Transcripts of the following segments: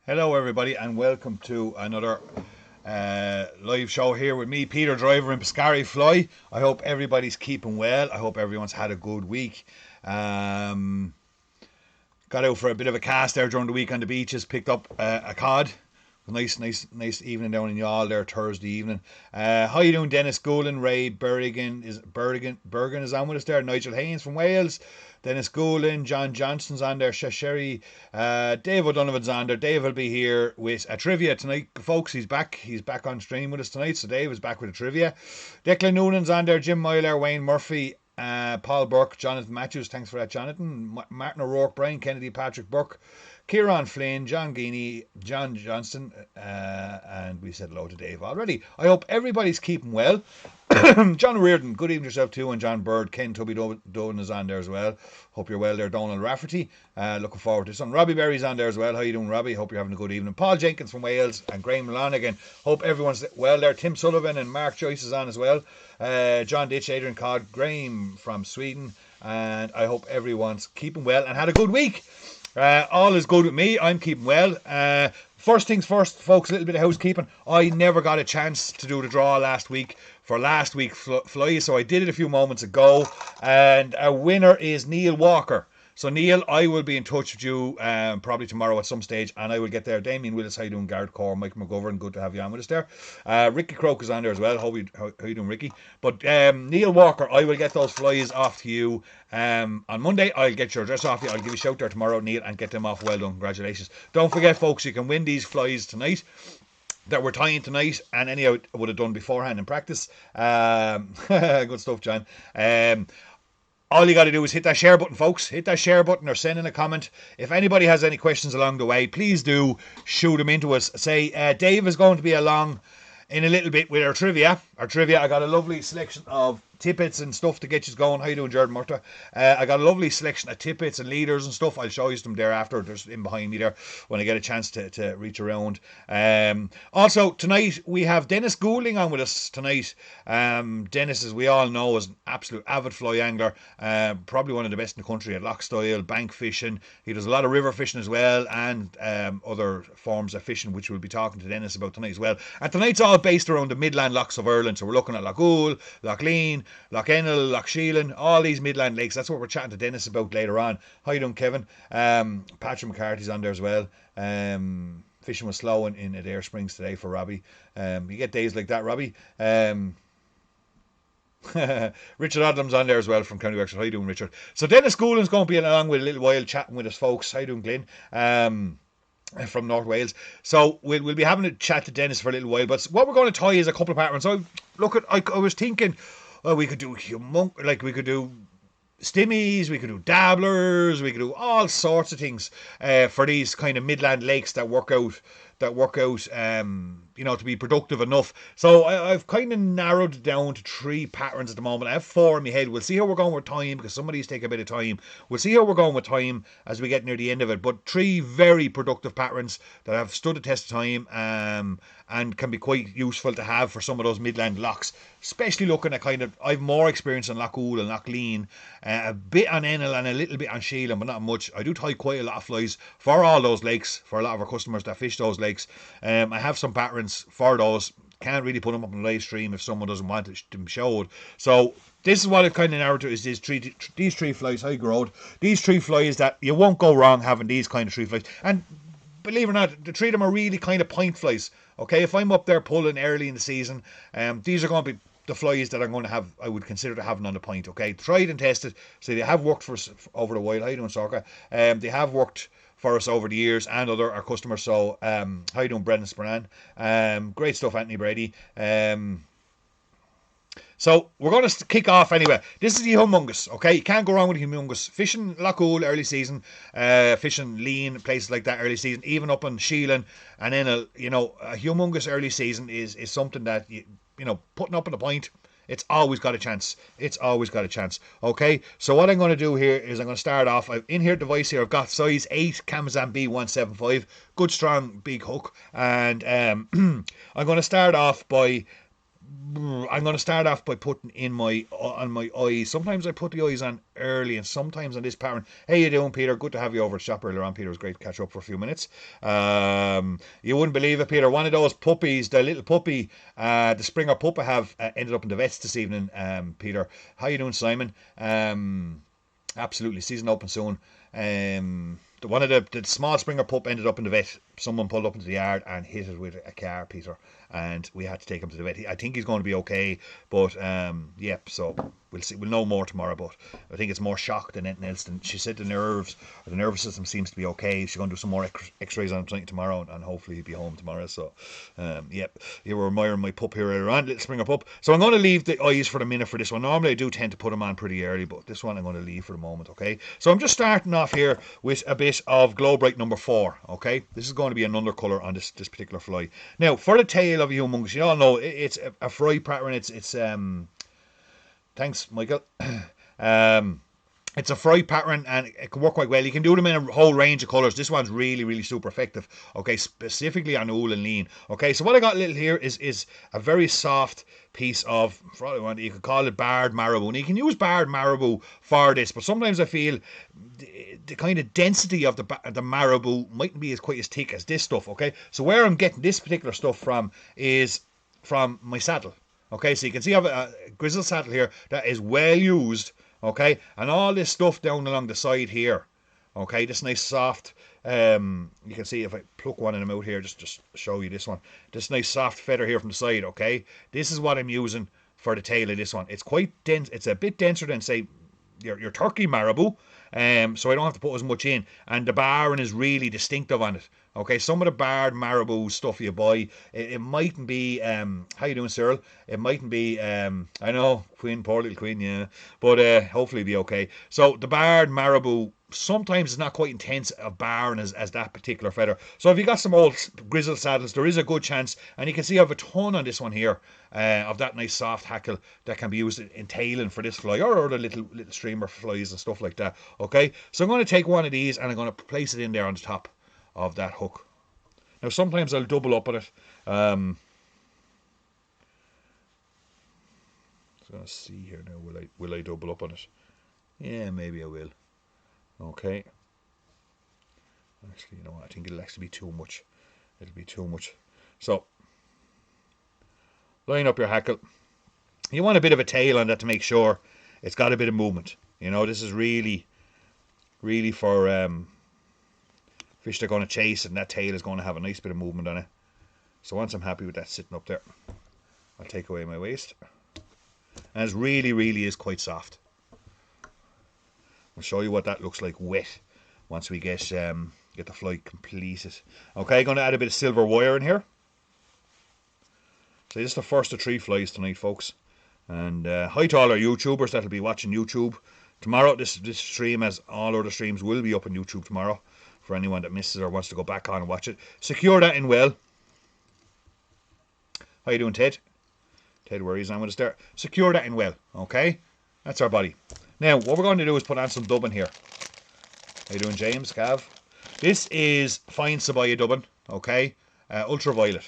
Hello, everybody, and welcome to another live show here with me, Peter Driver and Piscari Fly. I hope everybody's keeping well. I hope everyone's had a good week. Um, Got out for a bit of a cast there during the week on the beaches. Picked up a cod. Nice evening down in Youghal there Thursday evening. How you doing, Dennis Goulin? Ray Bergen is on with us there. Nigel Haynes from Wales. Dennis Goulin, John Johnston's on there. Shasheri, Dave O'Donovan's on there. Dave will be here with a trivia tonight, folks. He's back. He's back on stream with us tonight. So Dave is back with a trivia. Declan Noonan's on there. Jim Myler, Wayne Murphy, Paul Burke, Jonathan Matthews, thanks for that, Jonathan. Martin O'Rourke, Brian Kennedy, Patrick Burke, Kieran Flynn, John Geeney, John Johnston, and we said hello to Dave already. I hope everybody's keeping well. John Reardon, good evening yourself too, and John Bird, Ken Tubby Dolan is on there as well. Hope you're well there, Donald Rafferty. Looking forward to some. Robbie Berry's on there as well. How you doing, Robbie? Hope you're having a good evening. Paul Jenkins from Wales and Graham Lonigan. Hope everyone's well there. Tim Sullivan and Mark Joyce is on as well. John Ditch, Adrian Codd, Graham from Sweden, and I hope everyone's keeping well and had a good week. All is good with me. I'm keeping well. First things first, folks, a little bit of housekeeping. I never got a chance to do the draw last week for last week's fly, so I did it a few moments ago. And our winner is Neil Walker. So, Neil, I will be in touch with you probably tomorrow at some stage, and I will get there. Damien Willis, how you doing? Garrett Core, Mike McGovern, good to have you on with us there. Ricky Croak is on there as well. How you doing, Ricky? But Neil Walker, I will get those flies off to you on Monday. I'll get your address off you. I'll give you a shout there tomorrow, Neil, and get them off. Well done. Congratulations. Don't forget, folks, you can win these flies tonight that we're tying tonight, and anyhow I would have done beforehand in practice. Good stuff, John. All you got to do is hit that share button, folks. Hit that share button or send in a comment. If anybody has any questions along the way, please do shoot them into us. Say, Dave is going to be along in a little bit with our trivia. I got a lovely selection of tippets and stuff to get you going. How you doing, Jordan Murta? I got a lovely selection of tippets and leaders and stuff. I'll show you them there after. There's in behind me there when I get a chance to reach around. Also, tonight we have Dennis Goulding on with us tonight. Dennis, as we all know, is an absolute avid fly angler. Probably one of the best in the country at lock style, bank fishing. He does a lot of river fishing as well, and other forms of fishing, which we'll be talking to Dennis about tonight as well. And tonight's all based around the Midland Lochs of Ireland. So we're looking at Loch Oul, Loch Lean, Loch Ennell, Loch Sheelan, all these Midland lakes. That's what we're chatting to Dennis about later on. How you doing, Kevin? Patrick McCarthy's on there as well. Fishing was slow in Adair Springs today for Robbie. You get days like that, Robbie. Richard Adams on there as well from County Wexford. How you doing, Richard? So Dennis Goulding's going to be along with a little while chatting with us, folks. How you doing, Glenn? From North Wales. So we'll be having a chat to Dennis for a little while. But what we're going to tie is a couple of patterns. So I was thinking, we could do we could do stimmies, we could do dabblers, we could do all sorts of things for these kind of Midland lakes that work out to be productive enough. So I've kind of narrowed it down to three patterns at the moment. I have four in my head. We'll see how we're going with time, because some of these take a bit of time. We'll see how we're going with time as we get near the end of it. But three very productive patterns that have stood the test of time and can be quite useful to have for some of those Midland locks, especially looking at I've more experience on Loch Oul and Loch Lean, a bit on Ennell and a little bit on Sheelan, but not much. I do tie quite a lot of flies for all those lakes, for a lot of our customers that fish those lakes. I have some patterns for those. Can't really put them up on the live stream if someone doesn't want them showed. So this is what I've kind of narrowed to, is these three flies. High growth. These three flies that you won't go wrong having these kind of three flies. And believe it or not, the three of them are really kind of point flies. Okay, if I'm up there pulling early in the season, these are going to be the flies that I'm going to have, I would consider to having on the point. Okay, tried and tested. So they have worked for us over the while. How you doing, Sorka? They have worked for us over the years and our customers. So how you doing, Brendan Spranan? Great stuff, Anthony Brady. So we're going to kick off anyway. This is the humongous, okay? You can't go wrong with the humongous. Fishing Loch Oul early season, fishing Lean, places like that early season, even up on Sheelan and then a humongous early season is something that putting up on the point. It's always got a chance. Okay, so what I'm going to do here is I'm going to start off. I've in here device here. I've got size 8 Kamazan B175, good strong big hook, and I'm going to start off by I'm going to start off by putting in on my eyes. Sometimes I put the eyes on early, and sometimes on this pattern. Hey, you doing, Peter? Good to have you over at shop earlier on, Peter. It was great to catch up for a few minutes. You wouldn't believe it, Peter. One of those puppies, the little puppy, the Springer pup I have, ended up in the vets this evening. Peter, how you doing, Simon? Absolutely, season open soon. One of the small Springer pup ended up in the vet. Someone pulled up into the yard and hit it with a car, Peter, and we had to take him to the vet. I think he's going to be okay, but yep. So we'll see. We'll know more tomorrow. But I think it's more shock than anything else. And she said the nervous system seems to be okay. She's going to do some more X-rays on him tomorrow, and hopefully he'll be home tomorrow. So yep. You were admiring my pup here earlier on, little Springer pup. So I'm going to leave the eyes for the minute for this one. Normally I do tend to put them on pretty early, but this one I'm going to leave for the moment. Okay. So I'm just starting off here with a bit of Glow Bright number 4. Okay. This is going to be an undercolor on this particular fly. Now for the tail of a humongous, you all know it's a fry pattern. It's thanks, Michael. It's a fry pattern and it can work quite well. You can do them in a whole range of colours. This one's really, really super effective. Okay, specifically on wool and lean. Okay, so what I got little here is a very soft piece of, you could call it barred marabou. Now you can use barred marabou for this, but sometimes I feel the kind of density of the marabou mightn't be quite as thick as this stuff. Okay, so where I'm getting this particular stuff from is from my saddle. Okay, so you can see I have a grizzle saddle here that is well used. Okay, and all this stuff down along the side here. Okay, this nice soft, you can see if I pluck one of them out here, just show you this one. This nice soft feather here from the side, okay? This is what I'm using for the tail of this one. It's quite dense, it's a bit denser than, say, your turkey marabou, so I don't have to put as much in. And the barring is really distinctive on it. Okay, some of the barred marabou stuff you buy, it mightn't be, how you doing, Cyril? It mightn't be, I know, Queen, poor little Queen, yeah, but hopefully be okay. So the barred marabou, sometimes it's not quite intense of barring as that particular feather. So if you got some old grizzle saddles, there is a good chance, and you can see I have a ton on this one here, of that nice soft hackle that can be used in tailing for this fly, or other little streamer flies and stuff like that. Okay, so I'm going to take one of these and I'm going to place it in there on the top of that hook. Now sometimes I'll double up on it. I'm going to see here now, will I double up on it? Yeah, maybe I will. Okay. Actually, you know what, I think it'll actually be too much. It'll be too much. So, line up your hackle. You want a bit of a tail on that to make sure it's got a bit of movement. You know, this is really for fish they're going to chase, and that tail is going to have a nice bit of movement on it. So once I'm happy with that sitting up there, I'll take away my waste. And it really is quite soft. I'll show you what that looks like wet once we get the fly completed. Okay, going to add a bit of silver wire in here. So this is the first of 3 flies tonight, folks. And hi to all our YouTubers that'll be watching YouTube tomorrow. This stream, as all other streams, will be up on YouTube tomorrow for anyone that misses or wants to go back on and watch it. Secure that in well. How you doing, Ted? Ted, where he's on with us there. Secure that in well, okay? That's our body. Now, what we're going to do is put on some dubbing here. How you doing, James, Cav? This is fine Sabaya dubbing, okay? Ultraviolet.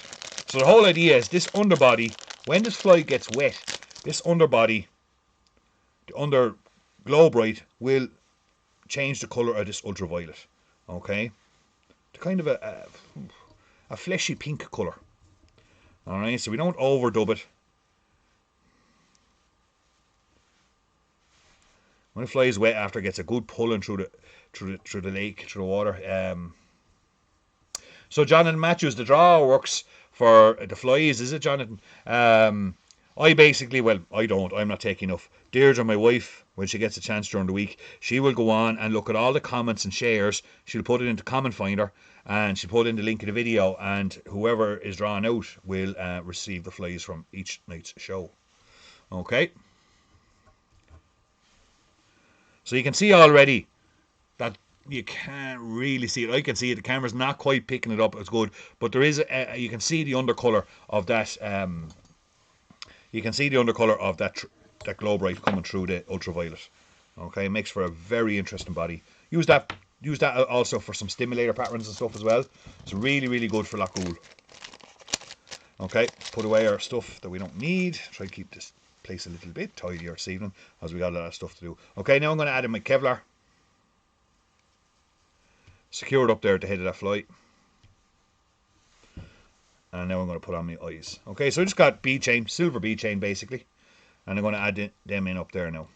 So the whole idea is this underbody, when this fly gets wet, this underbody, the under Glow Bright, will change the colour of this ultraviolet, okay? To kind of a fleshy pink colour. Alright, so we don't overdub it. When it flies wet after it gets a good pulling through the lake, through the water. So Jonathan Matthews, the draw works for the flies, is it, Jonathan? I basically, well, I'm not taking enough. Deirdre, my wife, when she gets a chance during the week, she will go on and look at all the comments and shares. She'll put it into Comment Finder and she'll put in the link of the video, and whoever is drawn out will receive the flies from each night's show. Okay. So you can see already that you can't really see it. I can see it. The camera's not quite picking it up as good, but there is you can see the undercolor of that. You can see the undercolor of that Glow Bright coming through the ultraviolet. Okay, it makes for a very interesting body. Use that also for some stimulator patterns and stuff as well. It's really good for Lockwool. Okay, put away our stuff that we don't need. Try to keep this place a little bit tidier this evening, as we got a lot of stuff to do. Okay, now I'm going to add in my Kevlar. Secured up there at the head of that fly. And now I'm going to put on my eyes. Okay, so I just got bead chain, silver bead chain basically. And I'm going to add them in up there now.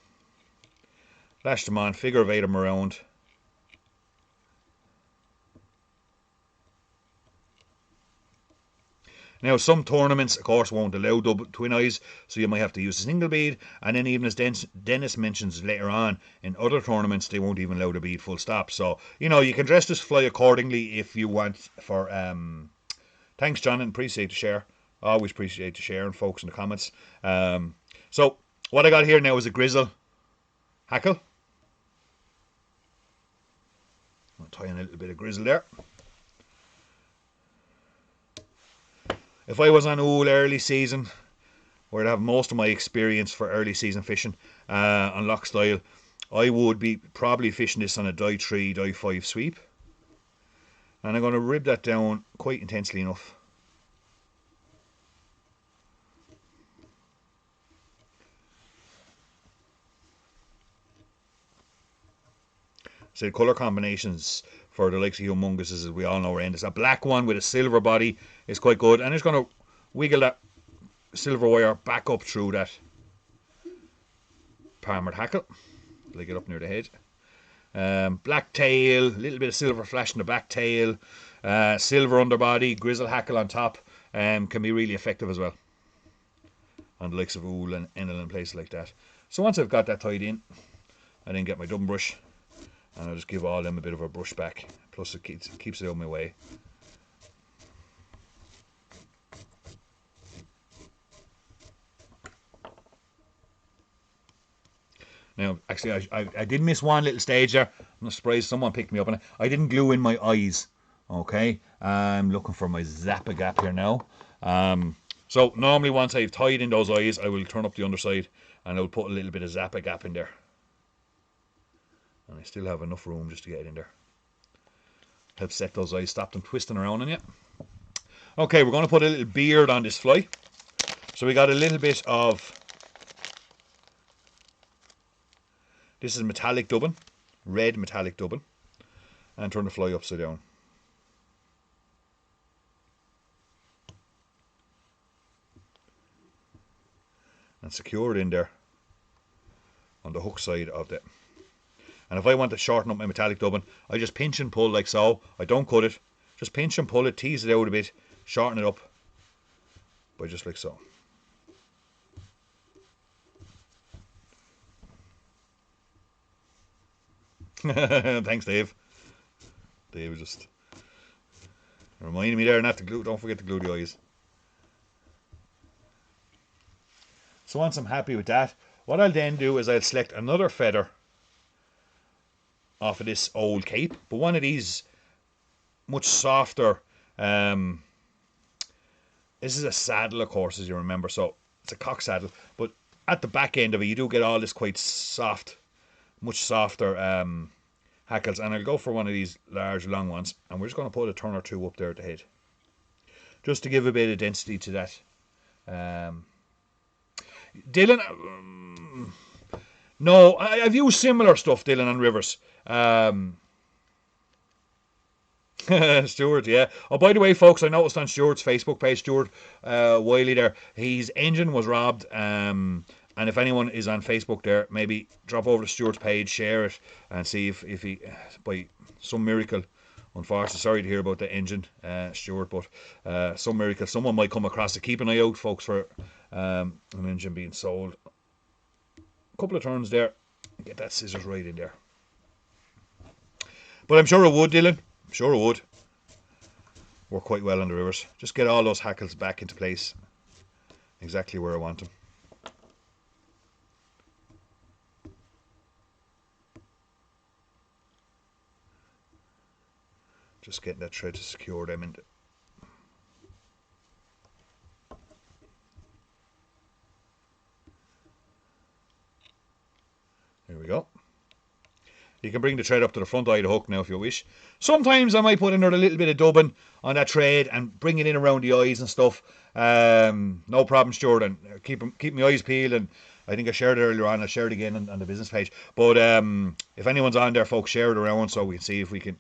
Lash them on, figure of 8 them around. Now, some tournaments, of course, won't allow double twin eyes, so you might have to use a single bead. And then, even as Dennis mentions later on, in other tournaments, they won't even allow the bead full stop. So, you know, you can dress this fly accordingly if you want for... Thanks, John, and appreciate the share. Always appreciate the sharing, folks, in the comments. So, what I got here now is a grizzle hackle. I'll tie in a little bit of grizzle there. If I was on all early season, where I have most of my experience for early season fishing on lock style, I would be probably fishing this on a die 3, die 5 sweep. And I'm going to rib that down quite intensely enough. So the colour combinations for the likes of Humongous, as we all know, are horrendous. A black one with a silver body is quite good. And I'm just going to wiggle that silver wire back up through that palmered hackle. Like it up near the head. Black tail, a little bit of silver flash in the back tail. Silver underbody, grizzle hackle on top. Can be really effective as well on the likes of Ool and Enel and places like that. So once I've got that tied in, I then get my dubbing brush. And I'll just give all them a bit of a brush back. Plus it keeps it out of my way. Now, actually, I did miss one little stage there. I'm not surprised someone picked me up on it. I didn't glue in my eyes. Okay, I'm looking for my Zappa gap here now. So normally once I've tied in those eyes, I will turn up the underside and I'll put a little bit of Zappa gap in there. And I still have enough room just to get it in there. Helps set those eyes, stop them twisting around on you. Okay, we're going to put a little beard on this fly. So we got a little bit of... This is metallic dubbing. Red metallic dubbing. And turn the fly upside down. And secure it in there. On the hook side of the... And if I want to shorten up my metallic dubbing, I just pinch and pull like so. I don't cut it. Just pinch and pull it, tease it out a bit, shorten it up by just like so. Thanks, Dave. Dave was just reminding me there not to glue. Don't forget to glue the eyes. So once I'm happy with that, what I'll then do is I'll select another feather off of this old cape, but one of these much softer. This is a saddle, of course, as you remember, so it's a cock saddle, but at the back end of it you do get all this quite soft, much softer hackles, and I'll go for one of these large long ones, and we're just going to put a turn or two up there at the head just to give a bit of density to that. Dylan, no, I've used similar stuff, Dylan, on rivers. Stuart, yeah. Oh, by the way, folks, I noticed on Stuart's Facebook page, Stuart Wiley there, his engine was robbed. And if anyone is on Facebook there, maybe drop over to Stuart's page, share it, and see if he, by some miracle, unfortunately, sorry to hear about the engine, Stuart, but some miracle, someone might come across it. Keep an eye out, folks, for an engine being sold. A couple of turns there, get that scissors right in there. But I'm sure it would, Dylan. I'm sure it would work quite well on the rivers. Just get all those hackles back into place, exactly where I want them. Just getting that thread to secure them in. There we go. You can bring the thread up to the front eye of the hook now if you wish. Sometimes I might put another little bit of dubbing on that thread and bring it in around the eyes and stuff. No problem, Stuart, and keep my eyes peeled. And I think I shared it earlier on. I'll share it again on the business page. But if anyone's on there, folks, share it around so we can see if we can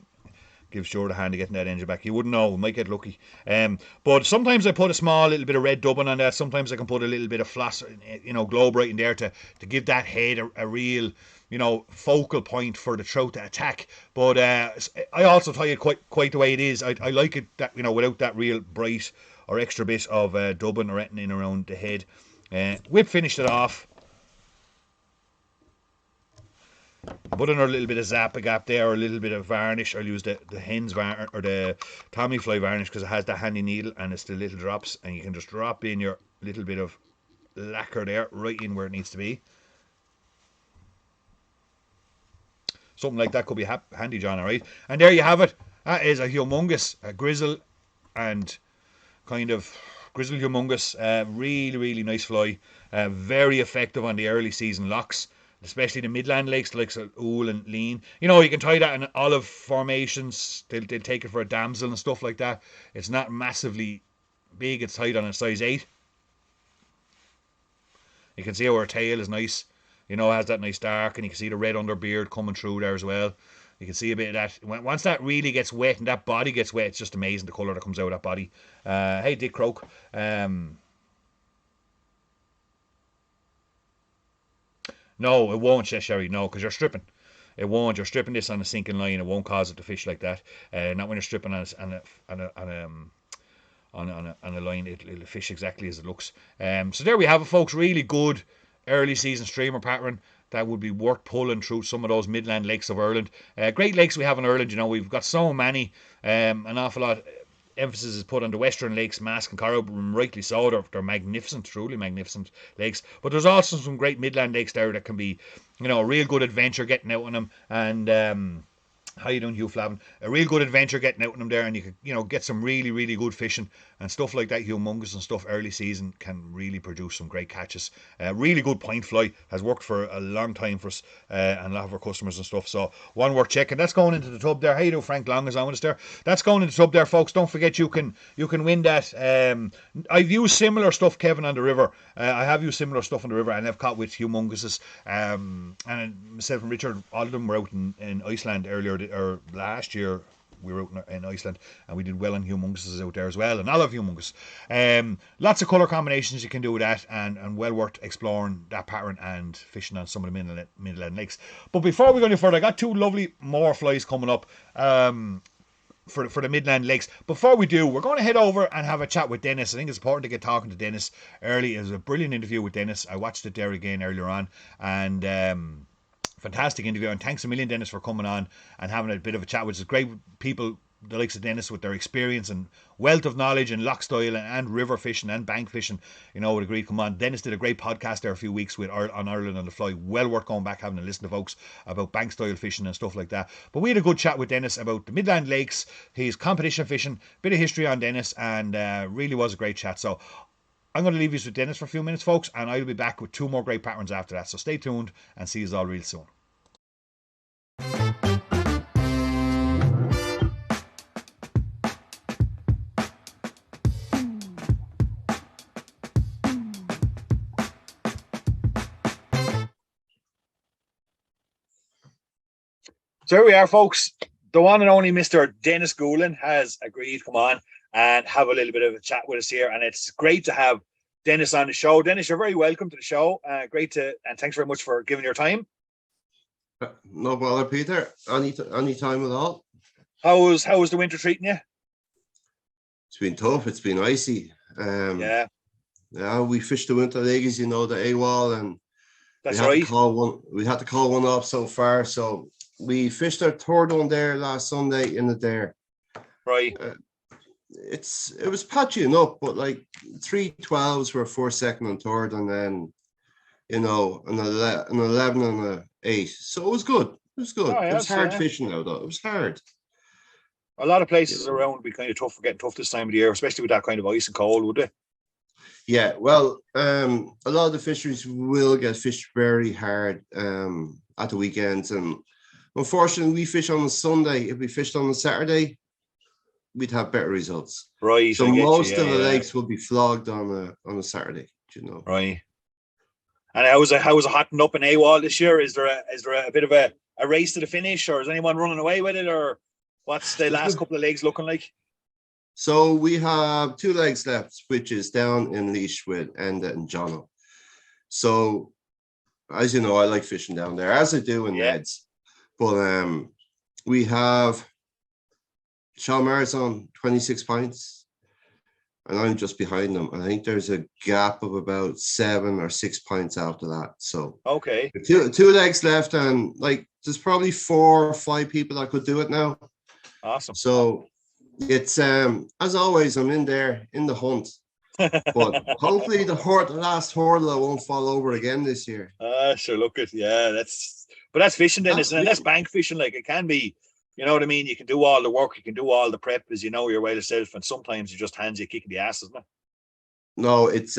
give Stuart a hand to getting that engine back. You wouldn't know. We might get lucky. But sometimes I put a small little bit of red dubbing on that. Sometimes I can put a little bit of floss, globe right in there to give that head a real, focal point for the trout to attack. But I also tie it quite the way it is. I like it that, without that real bright or extra bit of dubbing or anything in around the head. Whip finished it off. Put another little bit of Zap-A-Gap there, or a little bit of varnish. I'll use the hen's varnish or the Tommy Fly varnish because it has that handy needle and it's the little drops, and you can just drop in your little bit of lacquer there right in where it needs to be. Something like that could be handy, John. All right, and there you have it. That is a humongous grizzle and kind of grizzle humongous. Really, really nice fly. Very effective on the early season locks, especially the midland lakes, like Ool and Lean. You can tie that in olive formations. They'll take it for a damsel and stuff like that. It's not massively big. It's tied on a size 8. You can see how her tail is nice. It has that nice dark, and you can see the red underbeard coming through there as well. You can see a bit of that. Once that really gets wet and that body gets wet, it's just amazing the colour that comes out of that body. Hey, Dick Croak. No, it won't, Sherry. No, because you're stripping. It won't. You're stripping this on a sinking line. It won't cause it to fish like that. Not when you're stripping on a line. It'll fish exactly as it looks. So there we have it, folks. Really good early season streamer pattern that would be worth pulling through some of those midland lakes of Ireland. Great lakes we have in Ireland. We've got so many. An awful lot. Emphasis is put on the western lakes, Mask and Corrib, rightly so. They're magnificent, truly magnificent lakes. But there's also some great midland lakes there that can be, a real good adventure getting out on them. And how you doing, Hugh Flavin? A real good adventure getting out on them there, and you could, get some really, really good fishing and stuff like that. Humongous and stuff early season can really produce some great catches. Really good point fly, has worked for a long time for us and a lot of our customers and stuff. So one worth checking. That's going into the tub there. How you doing, Frank Long is on with us there. That's going into the tub there, folks. Don't forget you can win that. I've used similar stuff, Kevin, on the river. I have used similar stuff on the river, and I've caught with humongouses. And myself and Richard, all of them were out in Iceland earlier, or last year. We were out in Iceland and we did well on humongouses out there as well, and olive humongous. Lots of colour combinations you can do with that, and well worth exploring that pattern and fishing on some of the midland lakes. But before we go any further, I got two lovely more flies coming up for the midland lakes. Before we do, we're going to head over and have a chat with Dennis. I think it's important to get talking to Dennis early. It was a brilliant interview with Dennis. I watched it there again earlier on, and fantastic interview, and thanks a million, Dennis, for coming on and having a bit of a chat with us. Great people, the likes of Dennis, with their experience and wealth of knowledge in loch style and river fishing and bank fishing, would agree to come on. Dennis did a great podcast there a few weeks on Ireland on the Fly. Well worth going back, having a listen to folks about bank style fishing and stuff like that. But we had a good chat with Dennis about the Midland Lakes, his competition fishing, bit of history on Dennis, and really was a great chat. So I'm going to leave you with Dennis for a few minutes, folks, and I'll be back with two more great patterns after that. So stay tuned and see you all real soon. So here we are, folks. The one and only Mr. Dennis Goulin has agreed to come on and have a little bit of a chat with us here, and it's great to have Dennis on the show. Dennis, you're very welcome to the show. And thanks very much for giving your time. No bother, Peter. Any time at all. How was the winter treating you? It's been tough. It's been icy. Yeah, we fished the winter leagues, the AWOL, and that's we had to call one off so far. So we fished our third one there last Sunday in the Dare. Right. It was patchy enough, but like 3 12s were 4th, 2nd, and 3rd, and then an 11 and an 8. So it was good. It was good. It was hard fishing though. It was hard. A lot of places around would be kind of getting tough this time of the year, especially with that kind of ice and cold, would they? Yeah, well, a lot of the fisheries will get fished very hard at the weekends, and Unfortunately, we fish on a Sunday. If we fished on a Saturday, we'd have better results. Right, So I get you. most Yeah, of the yeah. lakes will be flogged on a Saturday. Right. And how was it hotting up in AWOL this year? Is there a bit of a race to the finish, or is anyone running away with it, or what's the last couple of legs looking like? So we have 2 legs left, which is down in Leash with Enda and Jono. So as you know, I like fishing down there, as I do in Ned's. But we have Sean Maris on 26 pints, and I'm just behind them. I think there's a gap of about 7 or 6 pints after that. So okay, two legs left, and like there's probably 4 or 5 people that could do it now. Awesome. So it's as always, I'm in there in the hunt. But hopefully the last hurdle won't fall over again this year. Sure, look at that's fishing then, isn't it? That's bank fishing. Like it can be, you know what I mean? You can do all the work, you can do all the prep as you know your way yourself, and sometimes it just hands you a kick in the ass, isn't it? No, it's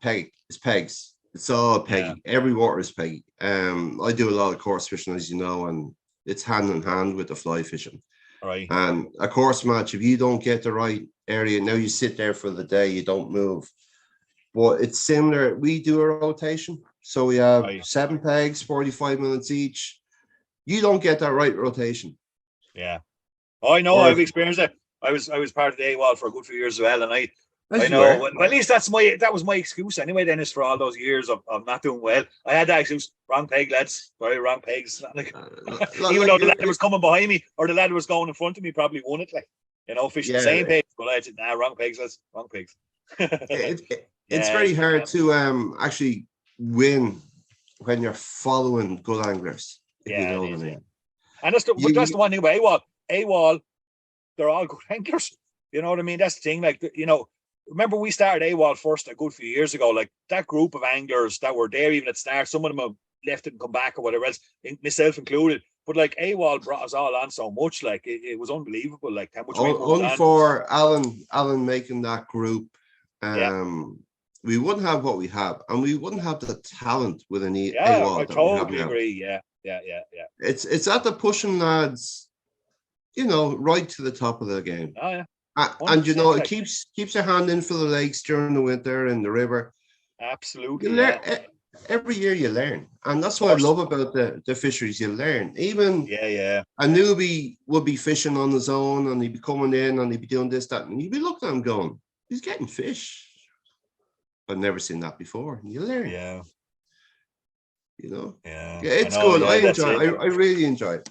pegs. It's all peggy. Yeah. Every water is peggy. I do a lot of course fishing, as you know, and it's hand in hand with the fly fishing. Right. And a course match, if you don't get the right area, now you sit there for the day, you don't move. But it's similar. We do a rotation. So we have 7 pegs, 45 minutes each. You don't get that right rotation. Yeah. Oh, I know. I've experienced that. I was part of the AWOL for a good few years as well, and I know. Well, at least that was my excuse anyway, Dennis, for all those years of not doing well. I had that excuse, wrong peg, lads, very wrong pegs. Like, even though the lad was coming behind me or the lad was going in front of me, probably won it. Like, fishing the same pegs, but I said, nah, wrong pegs, lads, wrong pegs. It's very hard to actually win when you're following good anglers. If you know what I mean. And that's the one thing about AWOL. AWOL, they're all good anglers. You know what I mean? That's the thing. Like, remember we started AWOL first a good few years ago. Like that group of anglers that were there even at start, some of them have left it and come back or whatever else, myself included. But like AWOL brought us all on so much. Like it was unbelievable. Like how much only for Alan making that group. We wouldn't have what we have, and we wouldn't have the talent with an AWOL. I totally agree. Yeah. It's at the pushing lads, right to the top of the game. Oh yeah. And it keeps your hand in for the lakes during the winter in the river. Absolutely. Every year you learn, and that's what I love about the fisheries. You learn. Even a newbie would be fishing on his own, and he'd be coming in, and he'd be doing this, that, and you'd be looking at him going, "He's getting fish. I've never seen that before." And you learn. Yeah. It's good. I really enjoy it.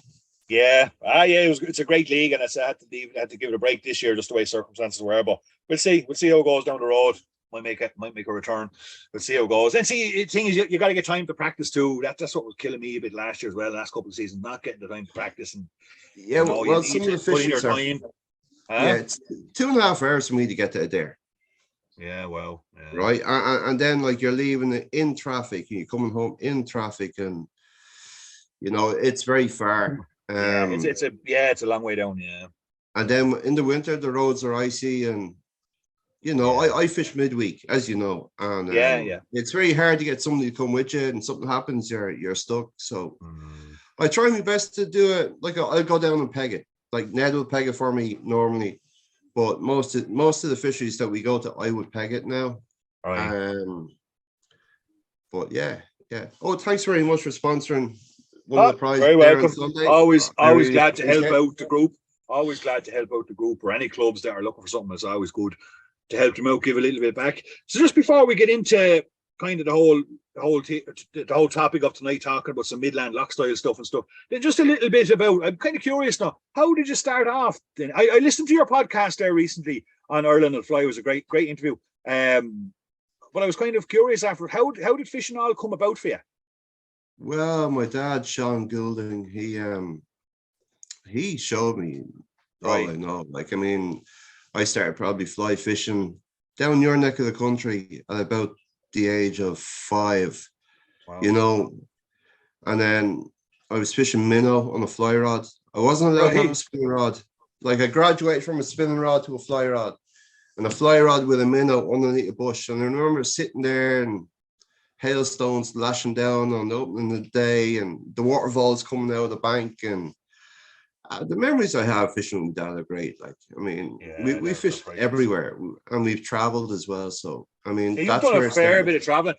Yeah, it's a great league, and I had to give it a break this year, just the way circumstances were. But we'll see how it goes down the road. Might make a return. We'll see how it goes. And see, the thing is, you got to get time to practice too. That's what was killing me a bit last year as well. The last couple of seasons, not getting the time to practice. And some of the fishing time. It's 2.5 hours for me to get to there. Yeah, well, right, and then like you're leaving in traffic, and you're coming home in traffic, and it's very far. It's a long way down. Yeah, and then in the winter the roads are icy, and I fish midweek, as you know, and it's very hard to get somebody to come with you, and something happens, you're stuck. So I try my best to do it. Like I'll go down and peg it. Like Ned will peg it for me normally, but most of the fisheries that we go to, I would peg it now. Right. But yeah. Oh, thanks very much for sponsoring one of the prizes. Very welcome. Always really glad to help out the group. Always glad to help out the group, or any clubs that are looking for something. It's always good to help them out, give a little bit back. So just before we get into kind of the whole topic of tonight, talking about some Midland lock style stuff and stuff, then just a little bit about, I'm kind of curious now, how did you start off then? I listened to your podcast there recently on Ireland and Fly. It was a great interview. But I was kind of curious after, how did fishing all come about for you? Well, my dad, Sean Goulding, he showed me all I know. Like, I mean, I started probably fly fishing down your neck of the country at about the age of 5. Wow. And then I was fishing minnow on a fly rod. I wasn't allowed to have a spinning rod. Like, I graduated from a spinning rod to a fly rod, and a fly rod with a minnow underneath a bush. And I remember sitting there, and hailstones lashing down on the opening of the day, and the waterfalls coming out of the bank, and the memories I have fishing with Dad are great. Like, I mean, Yeah, we they're fished priceless. everywhere, and we've traveled as well. So, I mean, Yeah, you've that's done a where it fair started. bit of traveling.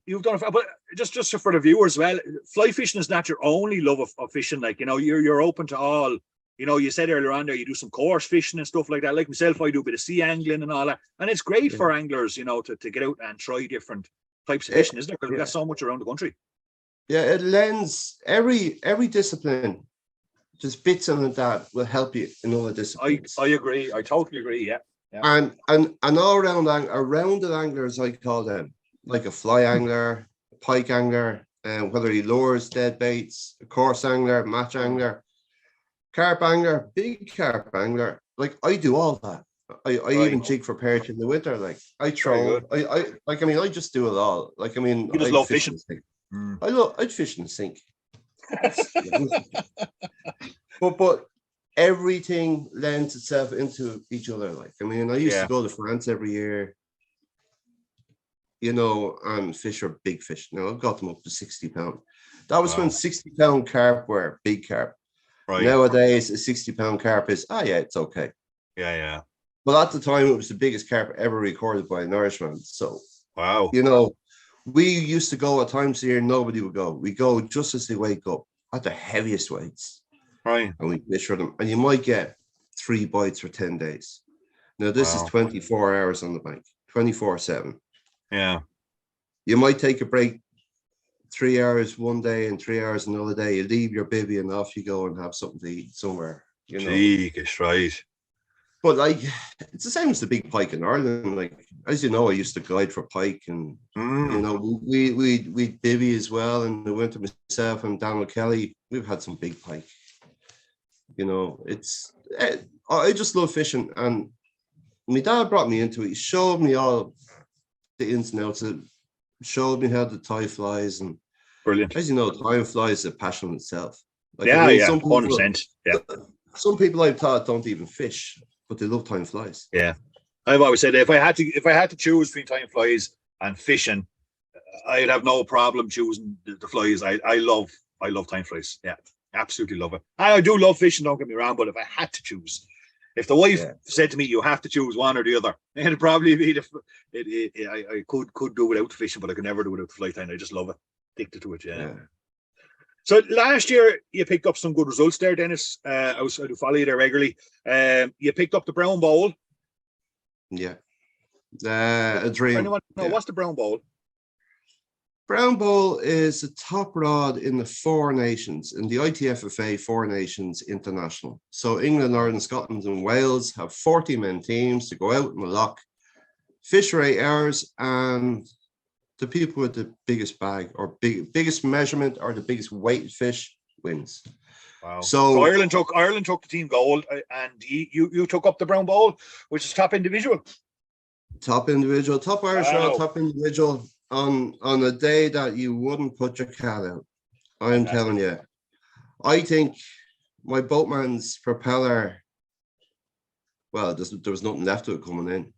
You've done, but just for the viewers as well, fly fishing is not your only love of fishing. Like, you know, you're open to all. You know, you said earlier on there you do some course fishing and stuff like that. Like myself, I do a bit of sea angling and all that, and it's great Yeah. for anglers, you know, to get out and try different types of It- fishing, isn't there? Because we've yeah. got so much around the country. Yeah, it lends every discipline. Just bits of that will help you in other disciplines. I agree. I totally agree. Yeah. And all around rounded anglers, I call them, like a fly angler, a pike angler, and whether he lures dead baits, a course angler, match angler, carp angler, big carp angler. Like, I do all that. I even jig for perch in the winter. Like, I throw, I like, I mean, I just do it all. Like, I mean, You just I'd love fish in fishing. the sink. Mm. I'd fish in the sink. But everything lends itself into each other. Like, I mean, I used to go to France every year, you know, and fish are big fish. Now I've got them up to 60 pounds. That was when 60-pound carp were big carp. Right. Nowadays, a 60-pound carp is, yeah, it's okay. Yeah. But at the time, it was the biggest carp ever recorded by an Irishman. So, Wow. you know, we used to go at times here, nobody would go. We go just as they wake up at the heaviest weights. Right. And we fish for them. And you might get 3 bites for 10 days. Now, this is 24 hours on the bank, 24/7. Yeah. You might take a break 3 hours one day and 3 hours another day. You leave your bivvy and off you go and have something to eat somewhere, you know. Jeez, right. But like, it's the same as the big pike in Ireland. Like, as you know, I used to guide for pike, and you know, we bivvy as well. And the winter, myself and Donald Kelly, we've had some big pike. You know, I just love fishing, and my dad brought me into it. He showed me all the ins and outs. It showed me how to tie flies, and Brilliant. as you know, tying flies is a passion in itself. Like, Yeah, I mean, 100%. Yeah. Some people I've taught don't even fish, but they love tying flies. Yeah. I've always said if I had to choose between tying flies and fishing, I'd have no problem choosing the flies. I love tying flies. Yeah, absolutely love it. I do love fishing, don't get me wrong, but if I had to choose, if the wife said to me, you have to choose one or the other, it'd probably be I could do without the fishing, but I could never do without the fly tying. I just love it. Addicted to it, yeah. So last year you picked up some good results there, Dennis. I do follow you there regularly. You picked up the Brown Bowl. Yeah. A dream. Anyone know what's the Brown Bowl? Brown Bowl is the top rod in the Four Nations, in the ITFFA Four Nations International. So England, Ireland, Scotland, and Wales have 40-man teams to go out in the loch, fish for 8 hours, and the people with the biggest bag or biggest measurement or the biggest weight fish wins. Wow! So Ireland took the team gold, and you took up the Brown Bowl, which is top individual. Top individual, top Irish rod, top individual. On a day that you wouldn't put your cat out. I'm telling you. I think my boatman's propeller, well, there was nothing left of it coming in.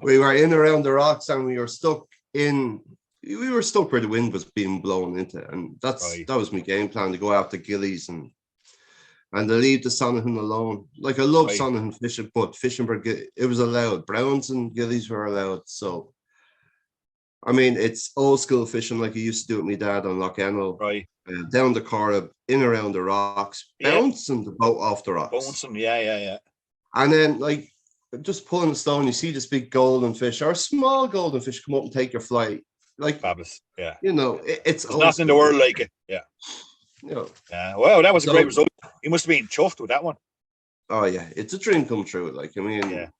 We were in around the rocks, and we were stuck where the wind was being blown into, and that was my game plan, to go after gillies and to leave the Sonihan alone. Like, I love Sonihan fishing, but fishing for it was allowed. Browns and gillies were allowed. So, I mean, it's old school fishing like I used to do with my dad on Loch Ennell. Right. Down the Corrib, in around the rocks, bouncing the boat off the rocks. Bouncing, yeah. And then, like, just pulling the stone, you see this big golden fish or small golden fish come up and take your flight. Like, fabulous, yeah. You know, it's there's nothing in the world like it, yeah. You know, wow, that was a great result. You must have been chuffed with that one. Oh yeah, it's a dream come true. Like, I mean, that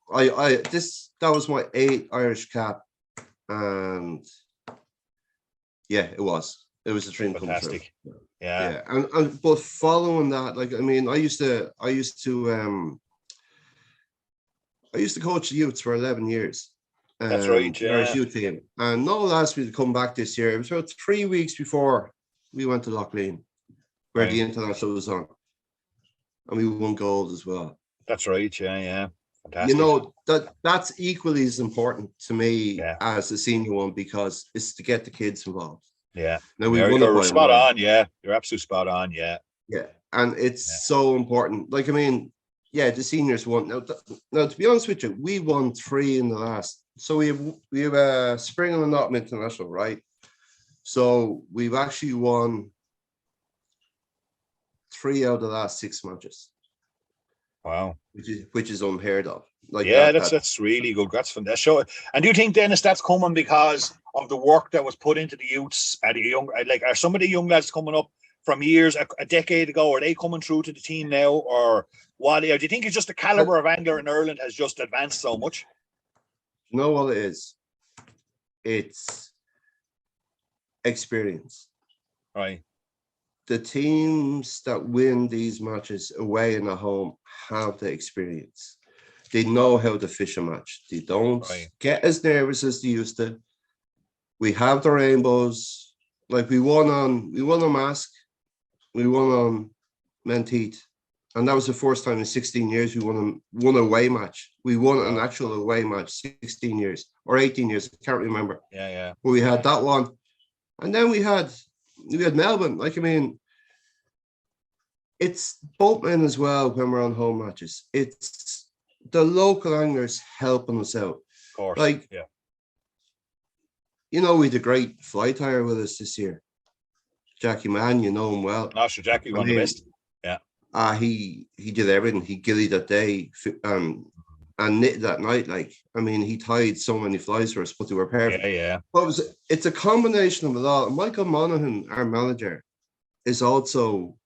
was my 8th Irish cap, and it was a dream come true. Yeah. And but following that, like, I mean, I used to coach the youths for 11 years. That's right, the Irish youth team, and Noel asked me to come back this year. It was about 3 weeks before we went to Lochlean, where the international was on, and we won gold as well. That's right, yeah. Fantastic. That's equally as important to me Yeah. as the senior one, because it's to get the kids involved. Yeah. Now we won it You're by spot one. on. Yeah. You're absolutely spot on. Yeah. Yeah, and it's so important. Like, I mean, yeah, the seniors won. Now, to be honest with you, we won 3 in the last. So we have a Spring and Autumn International, right? So we've actually won 3 out of the last 6 matches. Wow. Which is unheard of. Like, yeah, that's really good. That's from that show. And do you think, Dennis, that's coming because of the work that was put into the youths at the young? Like, are some of the young lads coming up from years a decade ago? Are they coming through to the team now, or what? Or do you think it's just the caliber of angler in Ireland has just advanced so much? You know what it is? It's experience. Right. The teams that win these matches away and at home have the experience. They know how to fish a match. They don't get as nervous as they used to. We have the rainbows. Like, we won on Mask, we won on Menteith, and that was the first time in 16 years we won a away match. We won an actual away match 16 years or 18 years. I can't remember. Yeah. But we had that one, and then we had Melbourne. Like, I mean, it's boatmen as well when we're on home matches. It's the local anglers helping us out. Of course. Like, yeah. We had a great fly tire with us this year. Jackie Mann, you know him well. Master Jackie, one of the best. Yeah. He did everything. He gillied that day and knitted that night. Like, I mean, he tied so many flies for us, but they were perfect. Yeah. But it's a combination of it all. Michael Monaghan, our manager, is also,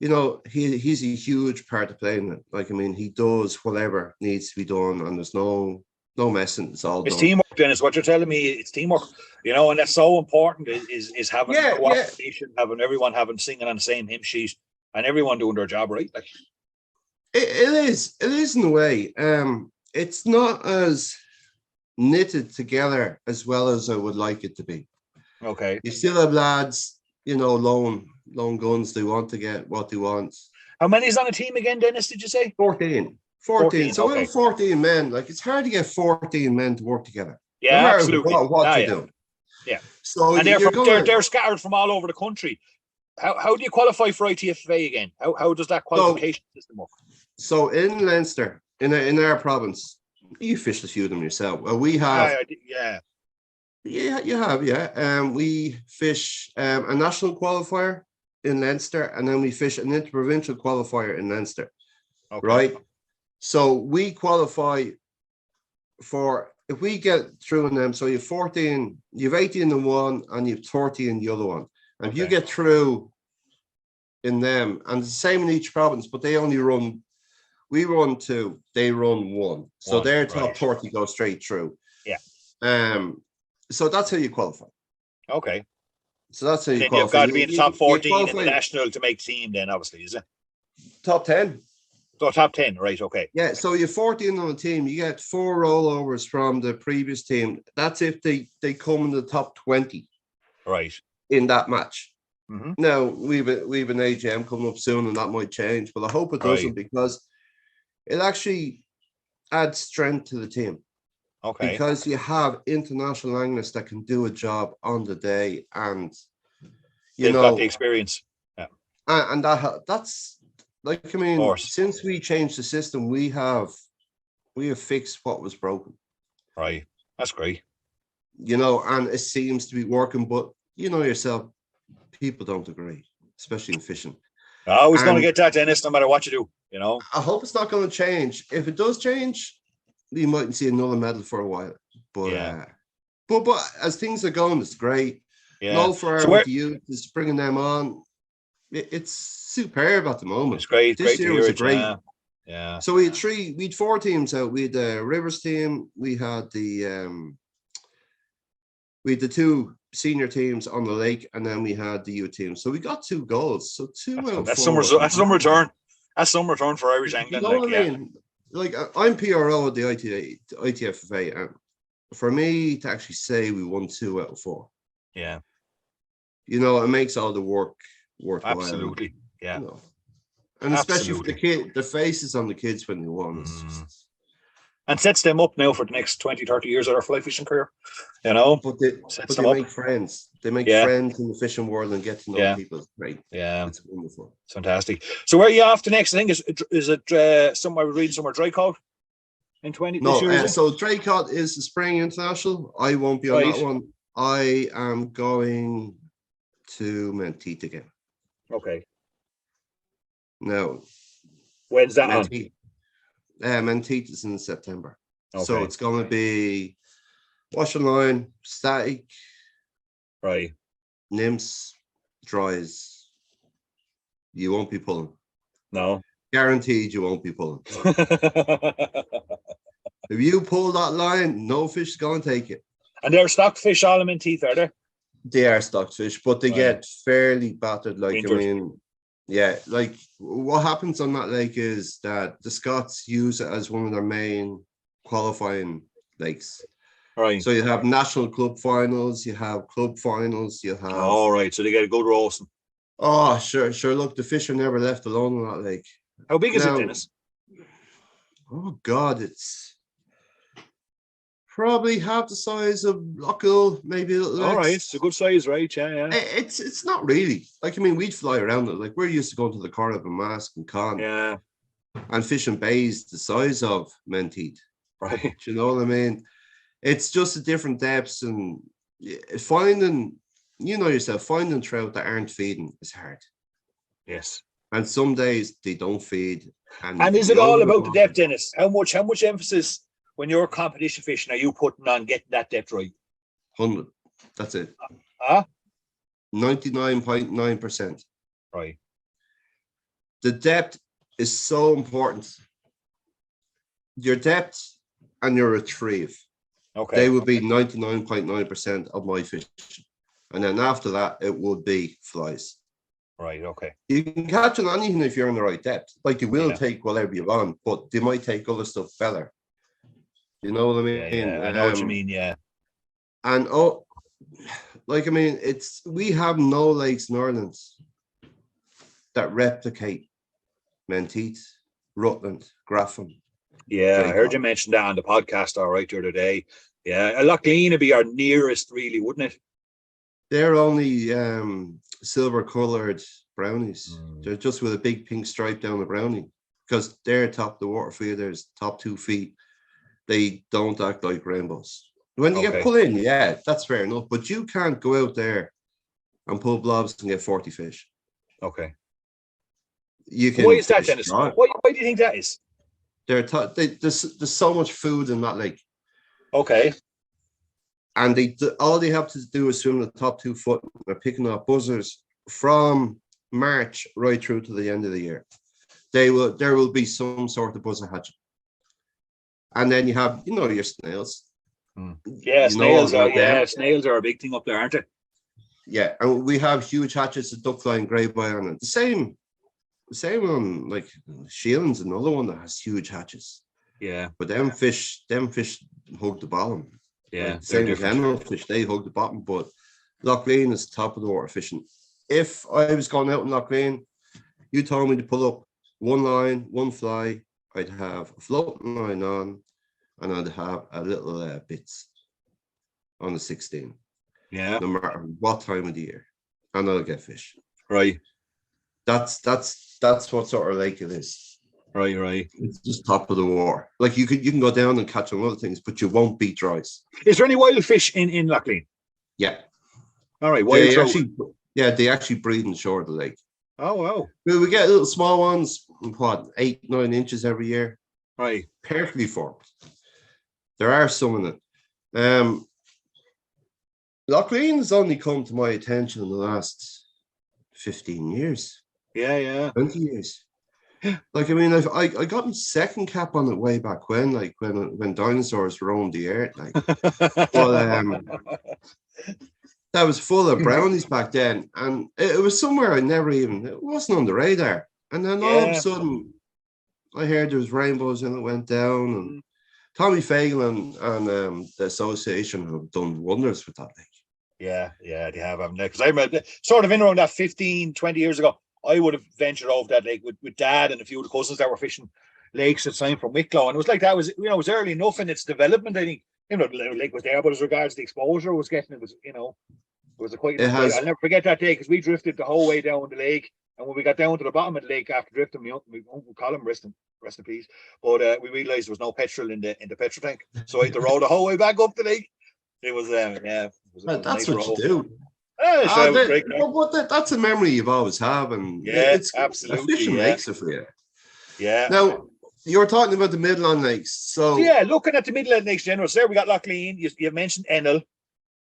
he's a huge part of playing it. Like, I mean, he does whatever needs to be done, and there's no messing. It's all it's done. Teamwork, Dennis. What you're telling me, it's teamwork. And that's so important. Is having cooperation, having everyone singing on the same hymn sheet, and everyone doing their job right. Like, it is in a way. It's not as knitted together as well as I would like it to be. Okay. You still have lads, lone guns. They want to get what they want. How many is on a team again, Dennis? Did you say 14? 14. So we have 14 men. Like, it's hard to get 14 men to work together. Yeah, absolutely. What to do? Yeah. So and they're scattered from all over the country. How do you qualify for ITFA again? How does that qualification system work? So in Leinster, in our province, you fished a few of them yourself. Well, we have. Yeah, you have. Yeah. We fish a national qualifier in Leinster, and then we fish an interprovincial qualifier in Leinster. Okay. Right. So we qualify for, if we get through in them, so you have 14, you have 18 in one, and you have 30 in the other one. And if you get through in them, and it's the same in each province, but they only run, we run 2, they run 1. So their top 30 go straight through. Yeah. So that's how you qualify. Okay. So that's how you qualify. You've got to be in the top 14 in the national to make team then, obviously, is it? Top 10. So top 10, right? Okay. Yeah, so you're 14 on the team. You get 4 rollovers from the previous team. That's if they come in the top 20. Right. In that match. Mm-hmm. Now, we've an AGM coming up soon, and that might change, but I hope it doesn't, because it actually adds strength to the team. Okay. Because you have international anglers that can do a job on the day, and they've got the experience. Yeah. And that's, like, I mean, since we changed the system, we have fixed what was broken. Right. That's great. And it seems to be working, but yourself, people don't agree, especially in fishing. Always going to get that, Dennis, no matter what you do, I hope it's not going to change. If it does change, we mightn't see another medal for a while. But but as things are going, it's great. Yeah. No for our youth is bringing them on. It's superb at the moment. It's great. This year was great. Yeah. So we had 4 teams out. We had the Rivers team. We had the 2 senior teams on the lake, and then we had the youth team. So we got 2 goals. So 2 out of 4. That's some return. That's some return for Irish angling. You know what I mean? Like, I'm PRO at the ITFA, and for me to actually say we won 2 out of 4. Yeah. It makes all the work worthwhile. Absolutely. Yeah. And especially for the Absolutely. the faces on the kids when they won. It's just, And sets them up now for the next 20, 30 years of their fly fishing career. You know, but they sets but them they up. make friends. They make Yeah, friends in the fishing world and get to know yeah, people. It's great. yeah. It's wonderful. It's fantastic. So where are you off to next? I think is it somewhere we're reading somewhere dry coat in 20 this No, year, is it? so Draycott is the Spring International. I won't be on Right. that one. I am going to Menteith again. Okay. No, When's that on? Menteith is in September. So Okay. it's going to be wash and line, static, Right. nymphs, dries. You won't be pulling. No. Guaranteed you won't be pulling. If you pull that line, no fish is going to take it. And they're stockfish all in teeth, are they? They are stockfish, but they Right. get fairly battered. Like, Wintered. I mean, yeah, like what happens on that lake is that the Scots use it as one of their main qualifying lakes. Right. So you have national club finals, you have club finals, you have. All right. So they get a good roasting. Oh, sure. Look, the fish are never left alone on that lake. How big is it, Now, Dennis? oh God, it's probably half the size of Lockhill, maybe a little less. All right. It's a good size, right? Yeah, yeah. It's not really. Like, I mean, we'd fly around it. Like, we're used to going to the Corrib and Mask and Con Yeah. and fishing bays the size of Menteith. Right. Do you know what I mean? It's just a different depths, and finding, you know yourself, finding trout that aren't feeding is hard. Yes. And some days they don't feed. And is it all about the depth, Dennis? How much emphasis when you're competition fishing are you putting on getting that depth right? 100. That's it. 99.9%. Right. The depth is so important. Your depth and your retrieve. Okay. They would be 99.9% of my fishing. And then after that, it would be flies. Right, okay. You can catch on anything if you're in the right depth. Like, they will Yeah. take whatever you want, but they might take other stuff better. You know what I mean? Yeah. I know what you mean, yeah. And like, I mean, we have no lakes in Ireland that replicate Menteith, Rutland, Grafton. Yeah, I heard you mention that on the podcast all right the other day. Yeah, Lochleen would be our nearest, really, wouldn't it? They're only silver coloured brownies. They're just with a big pink stripe down the brownie, because they're top the water feeders, top 2 feet. They don't act like rainbows. When you get pulled in, yeah, that's fair enough. But you can't go out there and pull blobs and get 40 fish. Okay. You can. Why is that, Dennis? Why do you think that is? There's so much food in that lake. Okay. And all they have to do is swim the top 2 foot. They're picking up buzzers from March right through to the end of the year. There will be some sort of buzzer hatching. And then you have, your snails. Yeah, snails are a big thing up there, aren't they? Yeah, and we have huge hatches of duckfly and greyboy on it. The same on, like, Sheelan's another one that has huge hatches. Yeah. But them fish hug the bottom. Yeah, like, same general fish, they hug the bottom. But Lochleen is top of the water fishing. If I was going out in Lochleen, you told me to pull up one line, one fly, I'd have a floating line on, and I'd have a little bits on the 16. Yeah. No matter what time of the year, and I'll get fish. Right. That's what sort of lake it is. Right. It's just top of the water. Like, you can go down and catch on other things, but you won't beat dries. Is there any wild fish in Lochleen? Yeah. All right. Wild trout. They actually breed in the shore of the lake. Oh wow. We get little small ones, 8-9 inches every year. Right. Perfectly formed. There are some in it. Lochleen has only come to my attention in the last 15 years. Yeah. 20 years. Like, I mean, I got my second cap on it way back when, like when dinosaurs roamed the earth. Like, but that was full of brownies back then, and it was somewhere it wasn't on the radar. And then all of a sudden, I heard there was rainbows and it went down. And Tommy Fagan and the association have done wonders with that lake. Yeah, they have, haven't they? Because I remember sort of in around that 15, 20 years ago, I would have ventured over that lake with Dad and a few of the cousins that were fishing lakes at the time from Wicklow, and it was like that was it was early enough in its development. I think the lake was there, but as regards the exposure was getting, it was it was a quite It enough day. has. I'll never forget that day because we drifted the whole way down the lake, and when we got down to the bottom of the lake after drifting, my uncle Colin, rest in peace, but we realised there was no petrol in the petrol tank, so I had to row the whole way back up the lake. It was it was a That's nice what you row. do. Sure, it was great. That's a memory you've always have, and Yeah, it's absolutely. fishing makes it for you. Yeah. Now you were talking about the Midland Lakes, so yeah, looking at the Midland Lakes general, so there we got Loughlin. You mentioned Enel.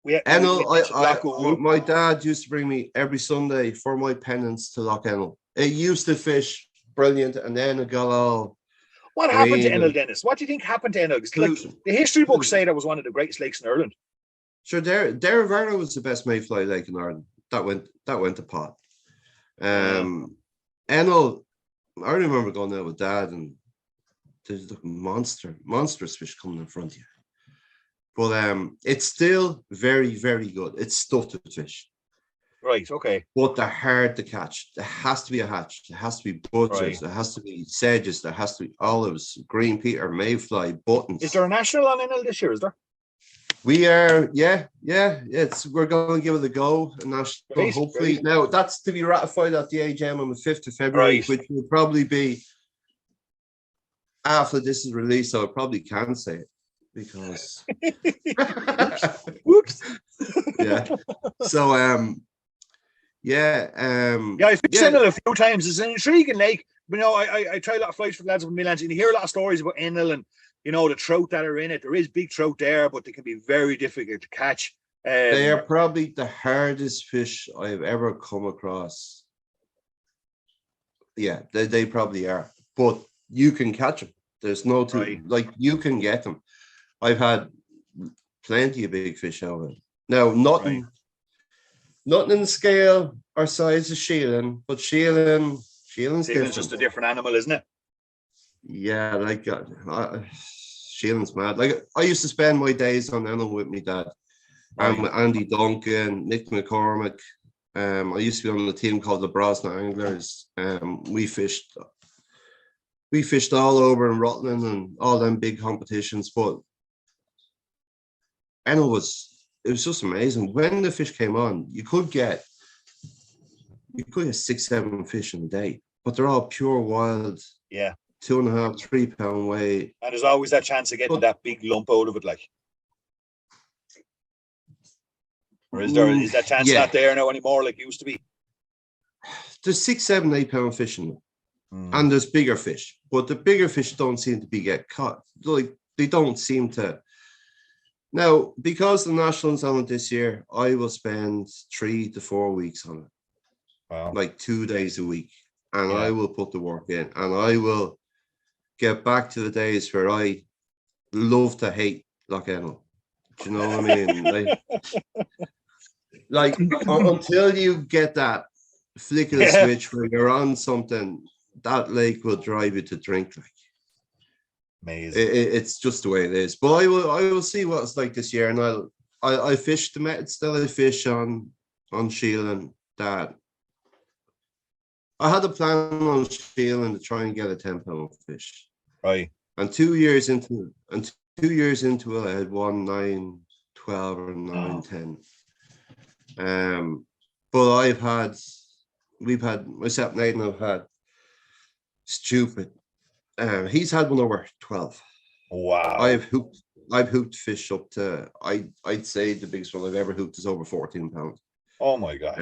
My dad used to bring me every Sunday for my penance to Loch Enel. It used to fish brilliant, and then it got all. What happened to Enel, Dennis? What do you think happened to Enel? Like, the history books say that was one of the greatest lakes in Ireland. Sure, Derivera was the best mayfly lake in Ireland. That went to pot. Enel, I remember going there with Dad, and there's the monstrous fish coming in front of you. But it's still very, very good. It's stuttered fish. Right, okay. But they're hard to catch. There has to be a hatch. There has to be butchers. Right. There has to be sedges. There has to be olives, green peter, mayfly, buttons. Is there a national on Enel this year, is there? We are, yeah. We're going to give it a go. And hopefully, now that's to be ratified at the AGM on the 5th of February, which will probably be after this is released. So I probably can say it. Because whoops. Yeah. So I fished Enel a few times. It's an intriguing lake. I try a lot of flights for the lads of Midlands, and you hear a lot of stories about Enel and the trout that are in it. There is big trout there, but they can be very difficult to catch. They are probably the hardest fish I've ever come across. Yeah, they probably are. But you can catch them. There's no like you can get them. I've had plenty of big fish out of it. Now, nothing in the scale or size of Sheelan, but Sheelan's different. Just a different animal, isn't it? Yeah, like Sheelan's mad. Like I used to spend my days on Enel with my dad, and with Andy Duncan, Nick McCormick. I used to be on the team called the Brosna Anglers. We fished all over in Rutland and all them big competitions, but Enel was just amazing. When the fish came on, you could get 6-7 fish in a day, but they're all pure wild. Yeah. 2.5, 3 pound weight. And there's always that chance of getting that big lump out of it, like. Or is that chance not there now anymore like it used to be? There's 6, 7, 8 pound fish in them. And there's bigger fish, but the bigger fish don't seem to be get caught. Like they don't seem to. Now, because the Nationals on it this year, I will spend 3 to 4 weeks on it. Wow. Like 2 days a week. And I will put the work in. And I will get back to the days where I love to hate Loch Enel. Do you know what I mean? like until you get that flick of the switch where you're on something, that lake will drive you to drink like. Amazing. It's just the way it is. But I will see what it's like this year, and I fish the Met still. I fish on Sheelan. That I had a plan on Sheelan to try and get a 10 pound fish. Right. And 2 years into it, I had 1, 9, 12, or 9, 10. But myself and Aidan have had stupid. He's had one over 12. Wow. I've hooked fish up to I'd say the biggest one I've ever hooked is over 14 pounds. Oh my gosh.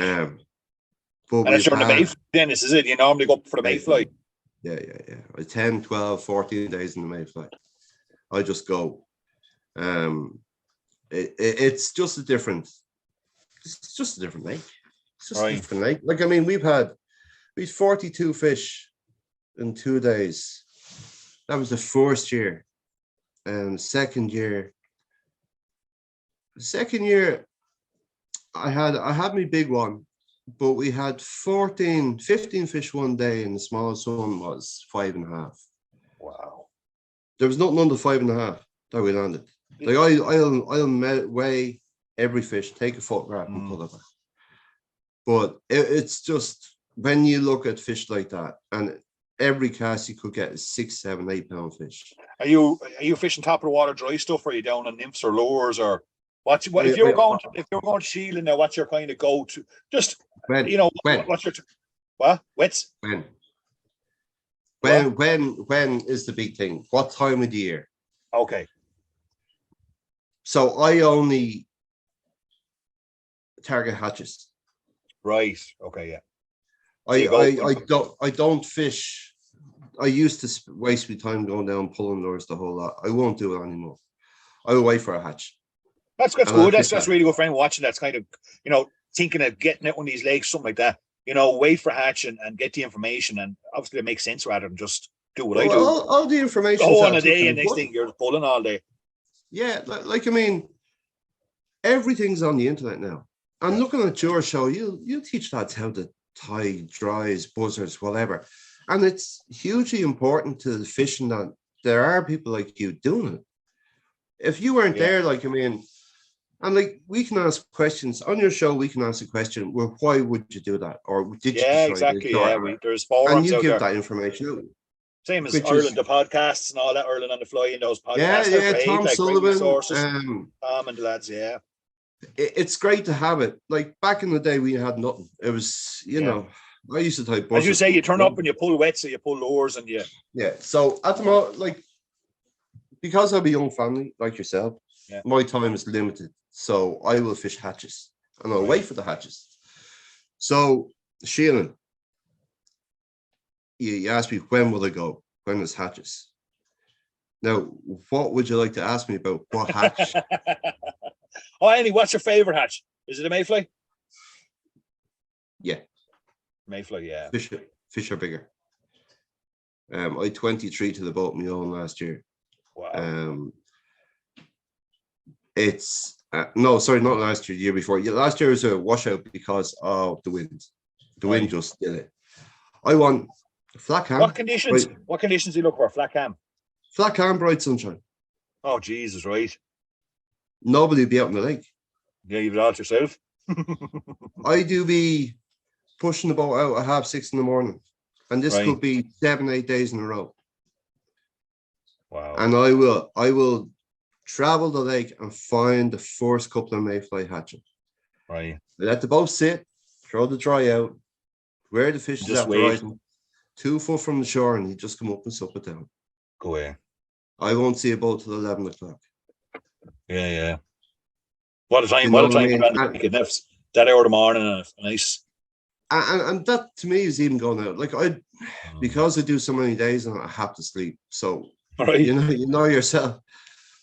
But and it's during the mayfly, Dennis, is it? You normally go up for the mayfly. Yeah. 10, 12, 14 days in the mayfly. I just go. It's just a different lake. It's just a different lake. Like I mean, we've 42 fish in 2 days. That was the first year. And second year, I had my big one, but we had 15 fish one day, and the smallest one was 5.5. Wow. There was nothing under 5.5 that we landed. Like I'll weigh every fish, take a photograph and put it back. But it's just when you look at fish like that, and every cast you could get is 6, 7, 8 pound fish. Are you fishing top of the water dry stuff, or are you down on nymphs or lures, or what if I, you're going to Sheelan now, what's your kind of go to? Just when, what's your what wets? when, What? when is the big thing? What time of the year? Okay. So I only target hatches. Right. Okay. Yeah. I don't fish. I used to waste my time going down pulling lures the whole lot. I won't do it anymore. I will wait for a hatch. That's good. That's really good friend watching. That's kind of thinking of getting it on these lakes, something like that. Wait for hatch and get the information, and obviously it makes sense rather than just do what I do. All the information. Go on a day, and next thing you're pulling all day. Yeah, like I mean, everything's on the internet now. And looking at your show, you teach lads how to tie dries, buzzards, whatever. And it's hugely important to the fishing that there are people like you doing it. If you weren't there, like, I mean, and like we can ask questions on your show, we can ask a question, well, why would you do that? Or did you try exactly. Yeah, there's forums and you out give there. that information out. Same as Ireland, the podcasts and all that, Ireland on the Fly in those podcasts. Yeah, Tom Sullivan, Tom and the lads, it's great to have it. Like back in the day, we had nothing. It was, know, I used to type. As you say, you turn up and you pull wets, so you pull lures and you. Yeah. So at the moment, like, because I have a young family like yourself, my time is limited. So I will fish hatches and I'll wait for the hatches. So, Sheelan, you asked me when will I go? When is hatches? Now, what would you like to ask me about? What hatch? Annie, what's your favorite hatch? Is it a mayfly? Yeah. Mayfly, yeah. Fish are bigger. I 23 to the boat my own last year. Wow. It's no, sorry, not last year, the year before. Last year was a washout because of the wind. The wind just did it. I want flat cam. What conditions? Right. What conditions do you look for? Flat cam. Flat cam, bright sunshine. Oh Jesus, right. Nobody will be out in the lake. Yeah, you've it all yourself. I do be pushing the boat out at 6:30 in the morning. And this could be 7, 8 days in a row. Wow. And I will travel the lake and find the first couple of mayfly hatching. Right. Let the boat sit, throw the dry out, where the fish is after rising, 2 foot from the shore, and you just come up and suck it down. Go away. I won't see a boat till 11 o'clock. Yeah. What a time! What a time to be that hour of the morning and nice. And that to me is even going out. Like because I do so many days and I have to sleep. So you know yourself.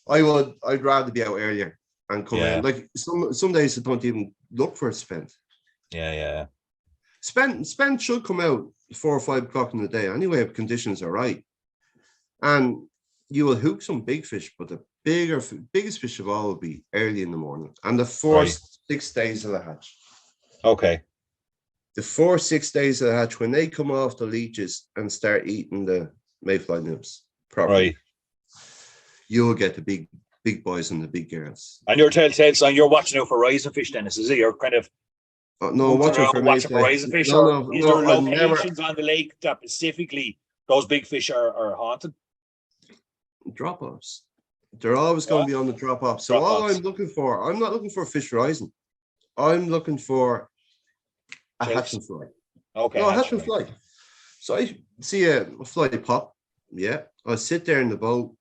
I'd rather be out earlier and come in. Like some days I don't even look for a spent. Yeah. Spent should come out 4 or 5 o'clock in the day anyway if conditions are right. And you will hook some big fish, but the biggest fish of all will be early in the morning. And the first 6 days of the hatch. Okay. The 4-6 days of the hatch, when they come off the leeches and start eating the mayfly nymphs properly, you'll get the big boys and the big girls. And your telltale sign, you're watching out for rising fish, Dennis, is it? You're kind of watching for rising fish. No, is there locations on the lake that specifically those big fish are haunted? Drop-offs. They're always going to be on the drop-off. So all I'm looking for, I'm not looking for fish rising. I'm looking for a hatch and fly. Okay. No, a hatch and fly. So I see a fly pop. Yeah. I'll sit there in the boat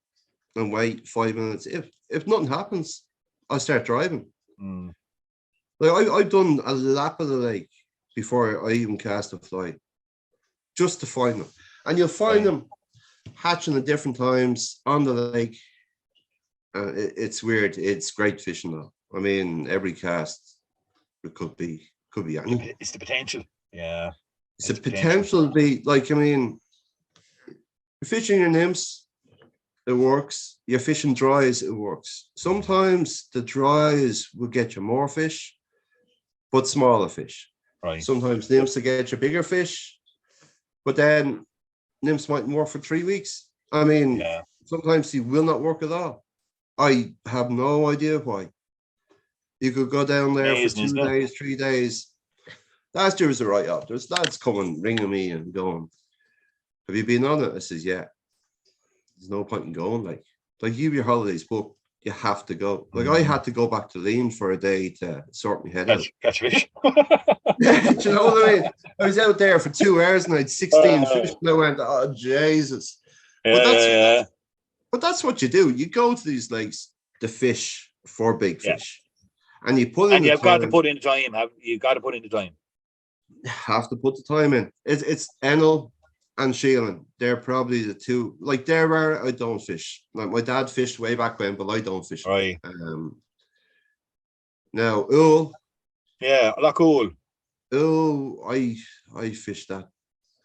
and wait 5 minutes. If nothing happens, I'll start driving. Like I've done a lap of the lake before I even cast a fly, just to find them. And you'll find them hatching at different times on the lake. It's weird. It's great fishing though. I mean, every cast it could be anything. It's the potential. Yeah. It's the potential to be like, I mean, you're fishing your nymphs, it works. You're fishing dries, it works. Sometimes the dries will get you more fish, but smaller fish. Right. Sometimes nymphs will get you bigger fish, but then nymphs might work for 3 weeks. I mean, sometimes they will not work at all. I have no idea why. You could go down there for 2 days, 3 days, Last year was a write-off. There's lads coming, ringing me and going, have you been on it? I says, yeah. There's no point in going. Like you have your holidays booked, you have to go. Like I had to go back to Lean for a day to sort my head out. Catch fish. Do you know what I mean? I was out there for 2 hours and I had 16 fish and I went, oh Jesus. But that's what you do. You go to these lakes to fish for big fish. And you put in and the you've time. got to put in the time. You've got to put in the time. Have to put the time in. It's Enel and Sheelan. They're probably the two. Like there where I don't fish. Like my dad fished way back when, but I don't fish. Right. Now, Ool. Yeah, a lot cool. Ool, I fished that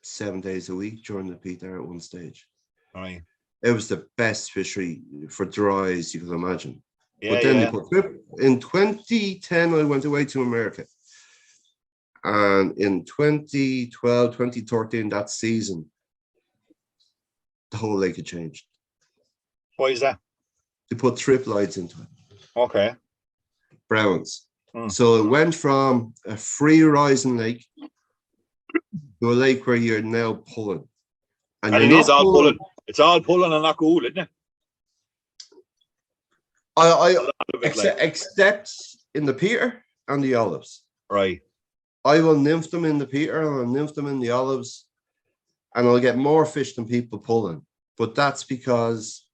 7 days a week during the peak there at one stage. Right. It was the best fishery for dries you could imagine. Yeah, but then in 2010, I went away to America. And in 2012, 2013, that season, the whole lake had changed. Why is that? They put triplides into it. Okay. Browns. So it went from a free rising lake to a lake where you're now pulling. And it is all pulling. It's all pulling and not cool, isn't it? Except in the Peter and the olives. Right. I will nymph them in the Peter and I'll nymph them in the olives and I'll get more fish than people pulling. But that's because,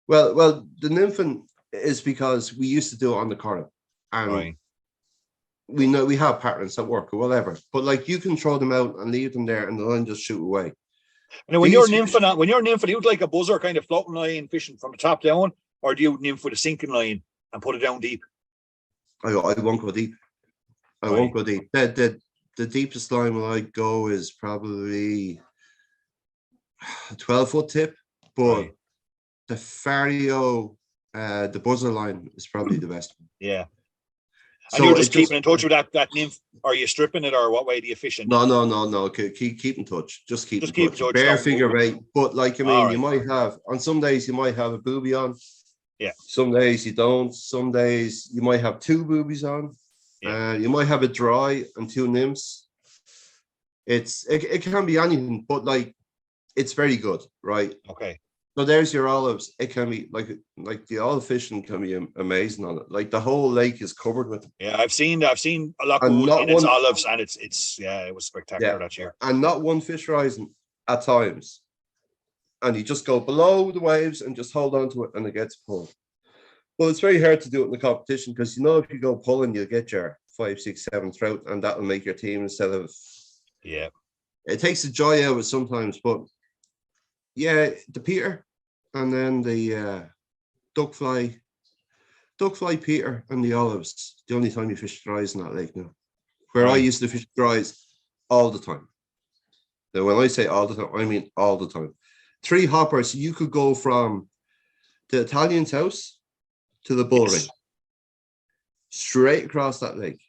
well, the nymphing is because we used to do it on the corner. And we know we have patterns that work or whatever. But like you can throw them out and leave them there and the line just shoot away. And when you're nymphing, you like a buzzer kind of floating line fishing from the top down, or do you nymph with a sinking line and put it down deep? I won't go deep. I won't go deep. The deepest line will I go is probably a 12-foot tip, but the Fario, the buzzer line is probably the best one. Yeah. And So you're just keeping in touch with that nymph. Are you stripping it, or what way do you fish it? No. Keep in touch. Just keep in touch. Bare figure eight. But like, I mean, you might have, on some days, you might have a booby on. Yeah. Some days you don't. Some days you might have two boobies on. Yeah. You might have a dry and two nymphs. It can be anything, but like, it's very good, right? Okay. So there's your olives. It can be like the olive fishing can be amazing on it. Like the whole lake is covered with them. Yeah, I've seen a lot of its olives, and it was spectacular that year. And not one fish rising at times. And you just go below the waves and just hold on to it and it gets pulled. Well, it's very hard to do it in the competition because if you go pulling, you'll get your 5, 6, 7 trout, and that will make your team instead of. Yeah. It takes the joy out of it sometimes, but yeah, the Peter and then the duck fly Peter and the olives. The only time you fish dries in that lake now. Where I used to fish dries all the time. Now, when I say all the time, I mean all the time. 3 hoppers, you could go from the Italian's house to the bull ring. Straight across that lake.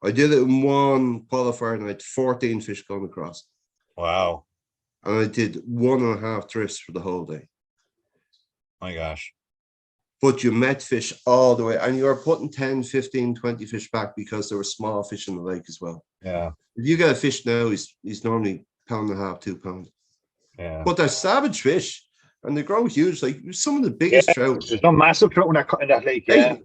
I did it in one qualifier and I had 14 fish going across. Wow. And I did 1.5 drifts for the whole day. My gosh. But you met fish all the way. And you were putting 10, 15, 20 fish back because there were small fish in the lake as well. Yeah. If you get a fish now, he's normally 1.5 pounds, 2 pounds. Yeah. But they're savage fish. And they grow huge. Like some of the biggest trout. There's no massive trout in that lake. Yeah.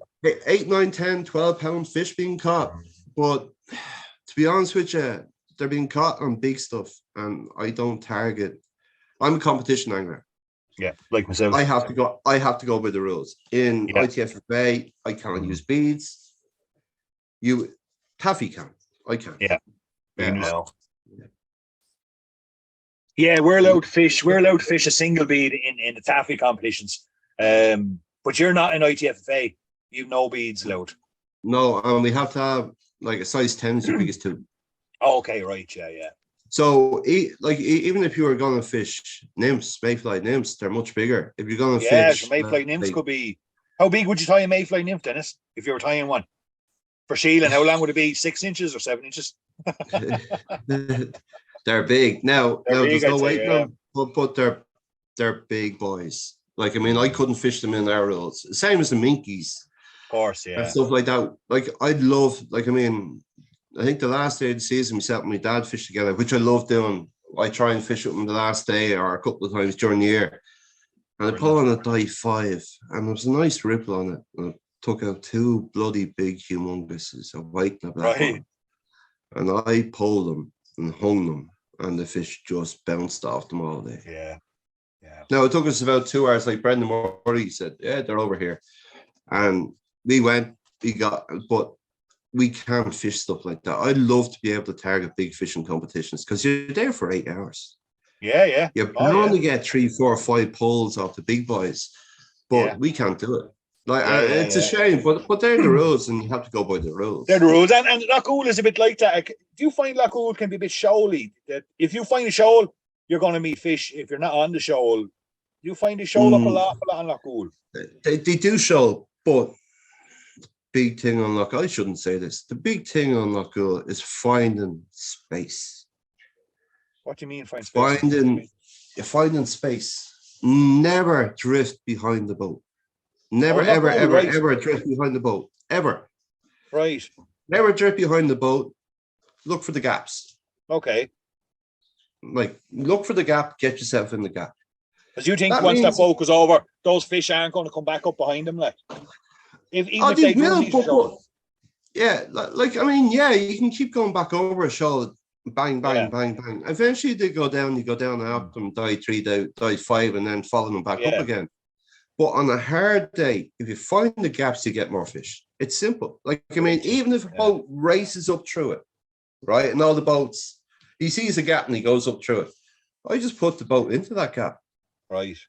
8, 9, 10, 12 pound fish being caught. But to be honest with you, they're being caught on big stuff. And I don't target. I'm a competition angler. Yeah, like myself. I have to go by the rules. In ITFFA, I can't use beads. Taffy can. I can. Yeah. Yeah, we're allowed to fish. We're allowed to fish a single bead in the taffy competitions. But you're not in ITFFA. You've no beads allowed. No, and we have to have like a size 10 is the biggest two. Oh, okay, right, yeah. So, even if you were going to fish nymphs, mayfly nymphs, they're much bigger. If you're going to fish, mayfly nymphs could be. How big would you tie a mayfly nymph, Dennis? If you were tying one for Sheelan, how long would it be? 6 inches or 7 inches? They're big. Now there's no weight yeah. but they're big boys. Like, I mean, I couldn't fish them in our rules. Same as the minkies. course, and yeah. stuff like that. Like I'd love, like I mean, I think the last day of the season, myself and my dad fished together, which I love doing. I try and fish with him the last day or a couple of times during the year. And I pull on a dive 5, and there was a nice ripple on it. And I took out 2 bloody big humonguses, a white and a black one. And I pulled them and hung them, and the fish just bounced off them all day. Yeah. Yeah. Now, it took us about 2 hours, like Brendan Murray said, yeah, they're over here. And we went, but we can't fish stuff like that. I'd love to be able to target big fishing competitions because you're there for 8 hours. Yeah, yeah. You're bound to get 3, 4, 5 pulls off the big boys, but we can't do it. Like it's a shame, but they're the rules, and you have to go by the rules. They're the rules, and Lough is a bit like that. Do you find Lough can be a bit shoaly? That if you find a shoal, you're going to meet fish. If you're not on the shoal, you find the shoal up a lot on Lough. They do shoal, but big thing on Lough, I shouldn't say this. The big thing on Lough is finding space. What do you mean find space? Finding space. Never drift behind the boat. Never, ever drift behind the boat. Ever. Right. Never drift behind the boat. Look for the gaps. Okay. Like, look for the gap, get yourself in the gap. Because you think once that boat goes over, those fish aren't going to come back up behind them, like? If they will, yeah, like, I mean, yeah, you can keep going back over a shoal. Bang, bang, bang, bang. Eventually they go down, you go down after them, dive 3, dive 5, and then follow them back up again. But on a hard day, if you find the gaps, you get more fish. It's simple. Like, I mean, even if a boat races up through it, right? And all the boats, he sees a gap and he goes up through it. I just put the boat into that gap. Right.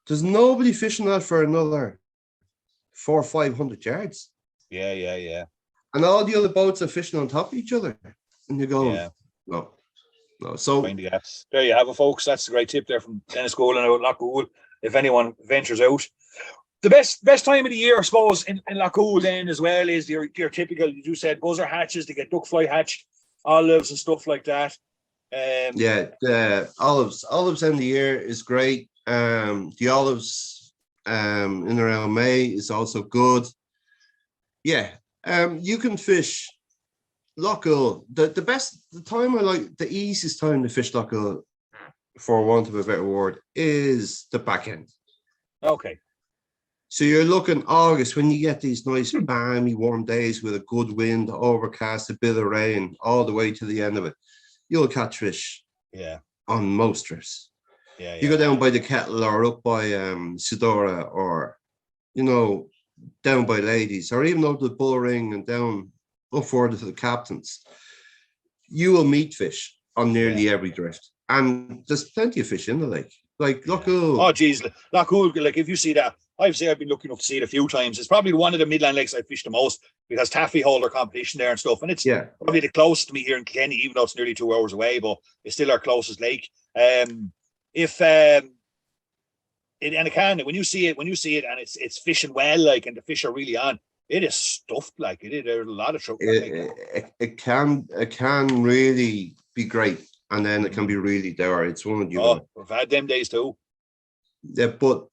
There's nobody fishing that for another 400 or 500 yards. Yeah. And all the other boats are fishing on top of each other. And you're going, no. So find the gaps. There you have it, folks. That's a great tip there from Dennis Golan out Lough. If anyone ventures out, the best time of the year, I suppose, in Lough then as well is your typical. You said buzzer hatches to get duck fly hatched, olives and stuff like that. The olives end of the year is great. The olives in around May is also good. Yeah, you can fish Lough. The time I like, the easiest time to fish Lough, for want of a better word, is the back end. Okay. So you're looking August when you get these nice balmy warm days with a good wind, overcast, a bit of rain, all the way to the end of it. You'll catch fish. Yeah. On most trips. Yeah. You go down by the Kettle or up by Sedora or, down by Ladies or even up the Bull Ring and down up further to the Captains. You will meet fish on nearly every drift. And there's plenty of fish in the lake. Like, Lough. Oh, geez. Lough, like, if you see that, I've been lucky enough to see it a few times. It's probably one of the Midland lakes I fished the most because Taffy hold their competition there and stuff. And it's probably the closest to me here in Kenny, even though it's nearly 2 hours away, but it's still our closest lake. When you see it and it's fishing well, like, and the fish are really on, it is stuffed, like it is. There's a lot of trouble. It can really be great, and then it can be really dour. It's one of you. We've had them days too. Yeah, but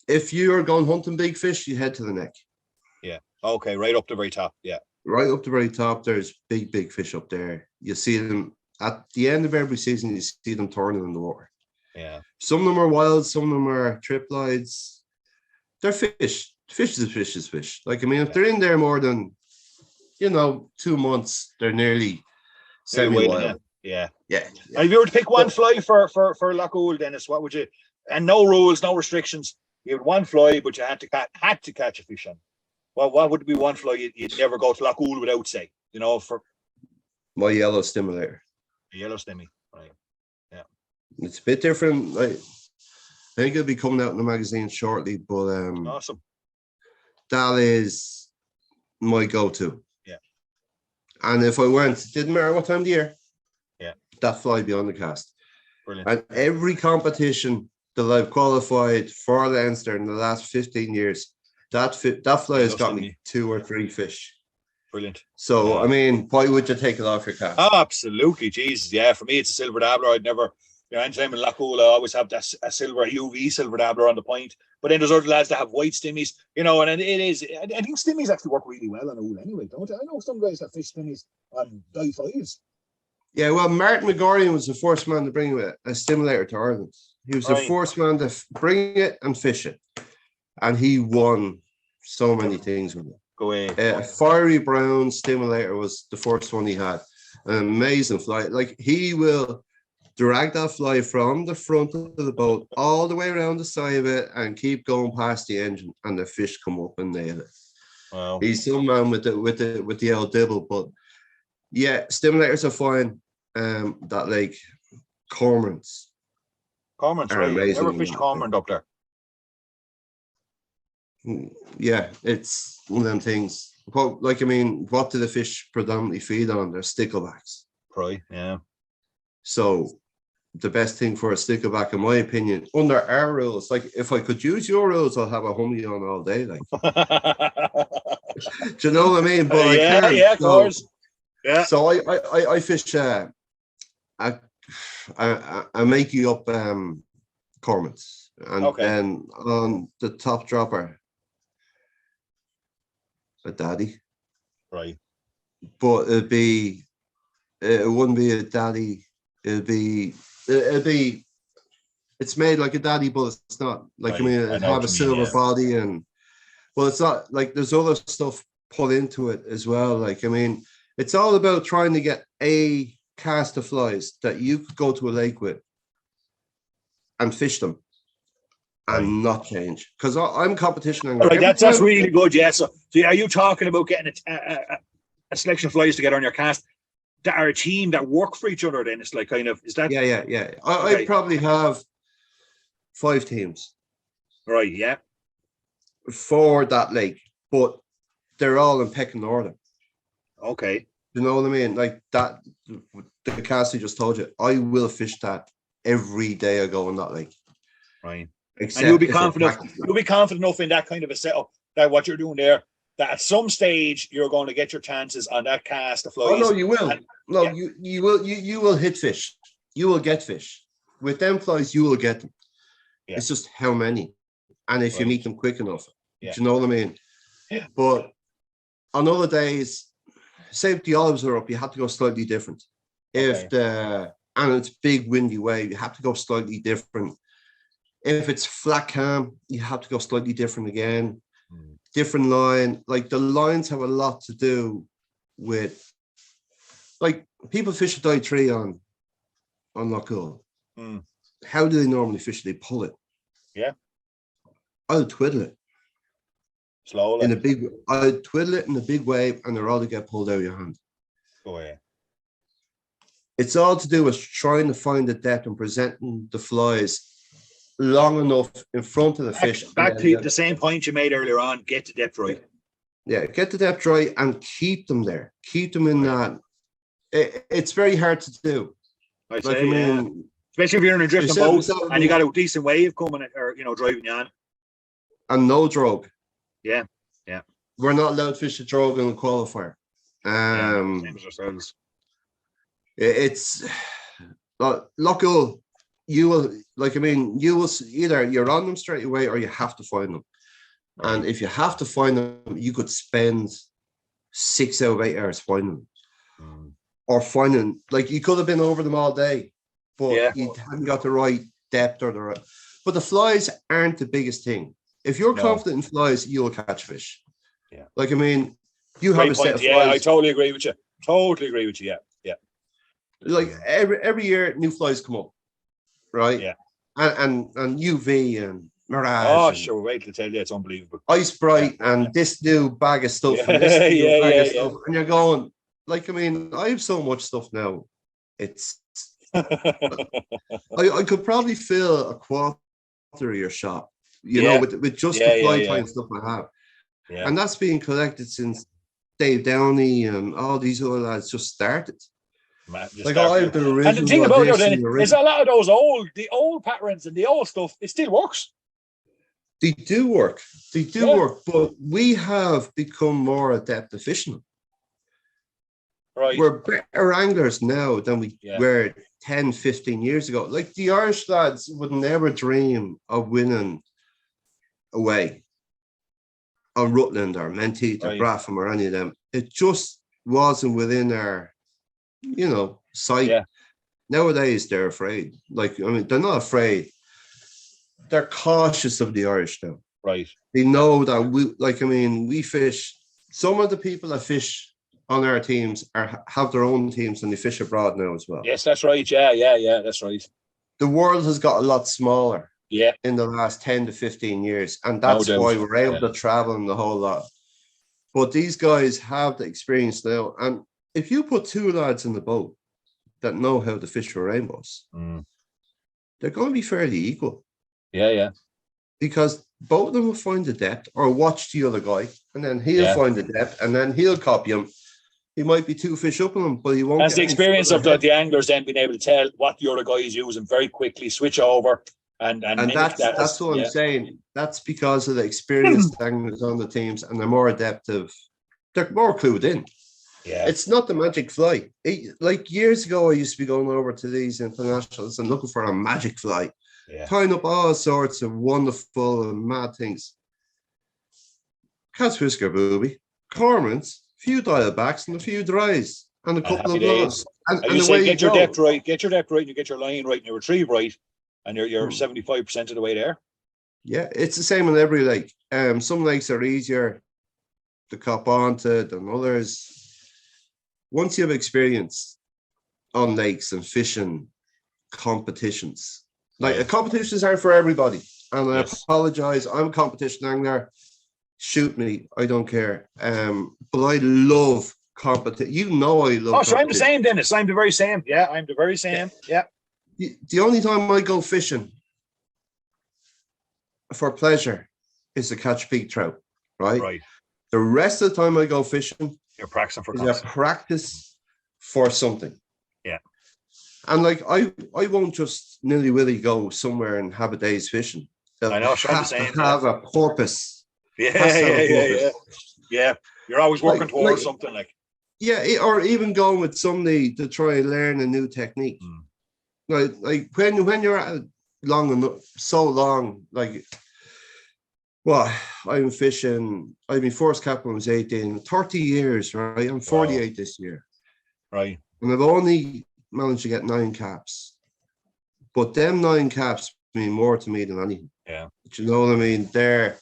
if you are going hunting big fish, you head to the neck. Yeah. Okay. Right up the very top. Yeah. Right up the very top. There's big fish up there. You see them at the end of every season. You see them turning in the water. Yeah. Some of them are wild. Some of them are triplides. They're fish. Fish is fish. Like, I mean, if they're in there more than, 2 months, they're nearly semi-wild. Yeah. And if you were to pick one fly for Lough, Dennis, what would you? And no rules, no restrictions. You had one fly, but you had to catch a fish on. Well, what would be one fly you'd never go to Lough without, say? For my yellow stimulator. A yellow stimmy, right? Yeah. It's a bit different. Like, I think it'll be coming out in the magazine shortly, but awesome. That is my go-to. Yeah. And if I went, it didn't matter what time of the year. Yeah. That fly be on the cast. Brilliant. And every competition that I've qualified for Leinster in the last 15 years, that fly has got me 2 or 3 fish. Brilliant. So, I mean, why would you take it off your cast? Oh, absolutely. Jesus. Yeah, for me, it's a silver dabbler. I'd never Yeah, and same in Lockwood, I always have that a silver UV silver dabbler on the point. But then there's other lads that have white stimmies, and it is. I think stimmies actually work really well on a wool anyway, don't they? I know some guys that fish stimmies on dye fives. Yeah, well, Martin McGorian was the first man to bring a stimulator to Ireland. He was the first man to bring it and fish it, and he won so many things with it. Go away. A fiery brown stimulator was the first one he had. An amazing fly. Like, he will drag that fly from the front of the boat all the way around the side of it and keep going past the engine, and the fish come up and nail it. Wow. He's some man with the old dibble, but yeah, stimulators are fine. That like cormorants. Cormorants, right? Amazing. Never fished cormorant up there. Yeah, it's one of them things. What do the fish predominantly feed on? They're sticklebacks. Right, yeah. So the best thing for a stickleback, in my opinion, under our rules, like if I could use your rules, I'll have a hummy on all day. Like, do you know what I mean? But I can't. Yeah, of course. Yeah. So I fish. I make you up cormorants, and then on the top dropper, a daddy. Right. But it wouldn't be a daddy. It'd be. It's made like a daddy, but it's not. Like, right. I mean, it have a silver body, and well, it's not like there's other stuff put into it as well. Like, I mean, it's all about trying to get a cast of flies that you could go to a lake with and fish them and not change. Because I'm competition. All right, that's really good. Yeah. So are you talking about getting a selection of flies together on your cast that are a team that work for each other? Then it's like kind of, is that? Yeah. I probably have 5 teams. Right. Yeah. For that lake, but they're all in pecking order. Okay. You know what I mean? Like that, the cast I just told you, I will fish that every day I go on that lake. Right. Except and you'll be confident enough in that kind of a setup that what you're doing there, that at some stage you're going to get your chances on that cast of flies. Oh no, you will. You will hit fish. You will get fish. With them flies, you will get them. Yeah. It's just how many. And if you meet them quick enough. Do you know what I mean? Yeah. But on other days, say if the olives are up, you have to go slightly different. If and it's big windy wave, you have to go slightly different. If it's flat calm, you have to go slightly different again. Different line. Like, the lines have a lot to do with, like, people fish a E13 on Lockwood. How do they normally fish? They pull it. Yeah. I'll twiddle it. Slowly. I'll twiddle it in a big wave, and they're all to get pulled out of your hand. Oh yeah. It's all to do with trying to find the depth and presenting the flies long enough in front of the fish. Back to the same point you made earlier on, get the depth right. Yeah, get the depth right and keep them there. Keep them in that. It's very hard to do. Especially if you're in a drifting boat and you got a decent wave coming or driving you on. And no drogue. Yeah. We're not allowed to fish a drogue in the qualifier. Same as ourselves. It's Lockwood. You will either you're on them straight away or you have to find them. Right. And if you have to find them, you could spend 6 out of 8 hours finding them. Or finding, like, you could have been over them all day, but you haven't got the right depth or the right. But the flies aren't the biggest thing. If you're confident in flies, you'll catch fish. Yeah. Like, I mean, you have a set of flies. Yeah, I totally agree with you. Yeah. Like every year, new flies come up. Right. Yeah. And UV and Mirage. Oh, sure. Wait to tell you, it's unbelievable. Ice Bright and this new bag of stuff. And this new bag of stuff. And you're going, like, I mean, I have so much stuff now. It's I could probably fill a quarter of your shop, with just the fly tying stuff I have. Yeah. And that's being collected since Dave Downey and all these other lads just started. Like, I've been original. And the thing about it is a lot of those old patterns and the old stuff, it still works. They do work. Work, but we have become more adept at fishing them. Right. we're better anglers now than we Yeah. were 10, 15 years ago. Like the Irish lads would never dream of winning away on Rutland or Menteith or Right. Grafham or any of them. It just wasn't within our, sight. Yeah. Nowadays, they're afraid. Like, I mean, they're not afraid. They're cautious of the Irish now. Right. They know that we fish. Some of the people that fish on our teams have their own teams and they fish abroad now as well. Yes, that's right. Yeah, that's right. The world has got a lot smaller Yeah. in the last 10 to 15 years, and No that's doubt. why we're able to travel in the whole lot. But these guys have the experience now, and if you put two lads in the boat that know how to fish for rainbows, they're going to be fairly equal. Yeah. Because both of them will find the depth or watch the other guy, and then he'll find the depth, and then he'll copy him. He might be two fish up on him, but he won't. That's the experience of the anglers then being able to tell what the other guy is using very quickly, switch over, and that's what I'm saying. That's because of the experienced anglers on the teams, and they're more adaptive. They're more clued in. Yeah, it's not the magic fly. Like years ago, I used to be going over to these internationals and looking for a magic fly, tying up all sorts of wonderful and mad things. Cat's whisker booby, cormorants, few dialbacks and a few dries and a couple of lows. And you say get your depth right, and you get your line right, and your retrieve right, and you're 75% of the way there. Yeah, it's the same on every lake. Some lakes are easier to cop onto than others. Once you have experience on lakes and fishing competitions, like competitions aren't for everybody. And I apologize, I'm a competition angler. Shoot me, I don't care. But I love competition. I love. Oh, so I'm the same, Dennis. I'm the very same. Yeah, I'm the very same. Yeah. The only time I go fishing for pleasure is to catch peak trout, right? Right. The rest of the time I go fishing, you're practicing for is a practice for something. Yeah. And like I won't just nilly-willy go somewhere and have a day's fishing. I know. Have to have a purpose. Yeah. You're always working towards something like. Yeah, or even going with somebody to try and learn a new technique. Like when you're at it so long, like. Well, I'm fishing. I've been force captain when I was 18, 30 years, right? I'm 48 this year. Right. And I've only managed to get 9 caps. But them 9 caps mean more to me than anything. Yeah. Do you know what I mean? They're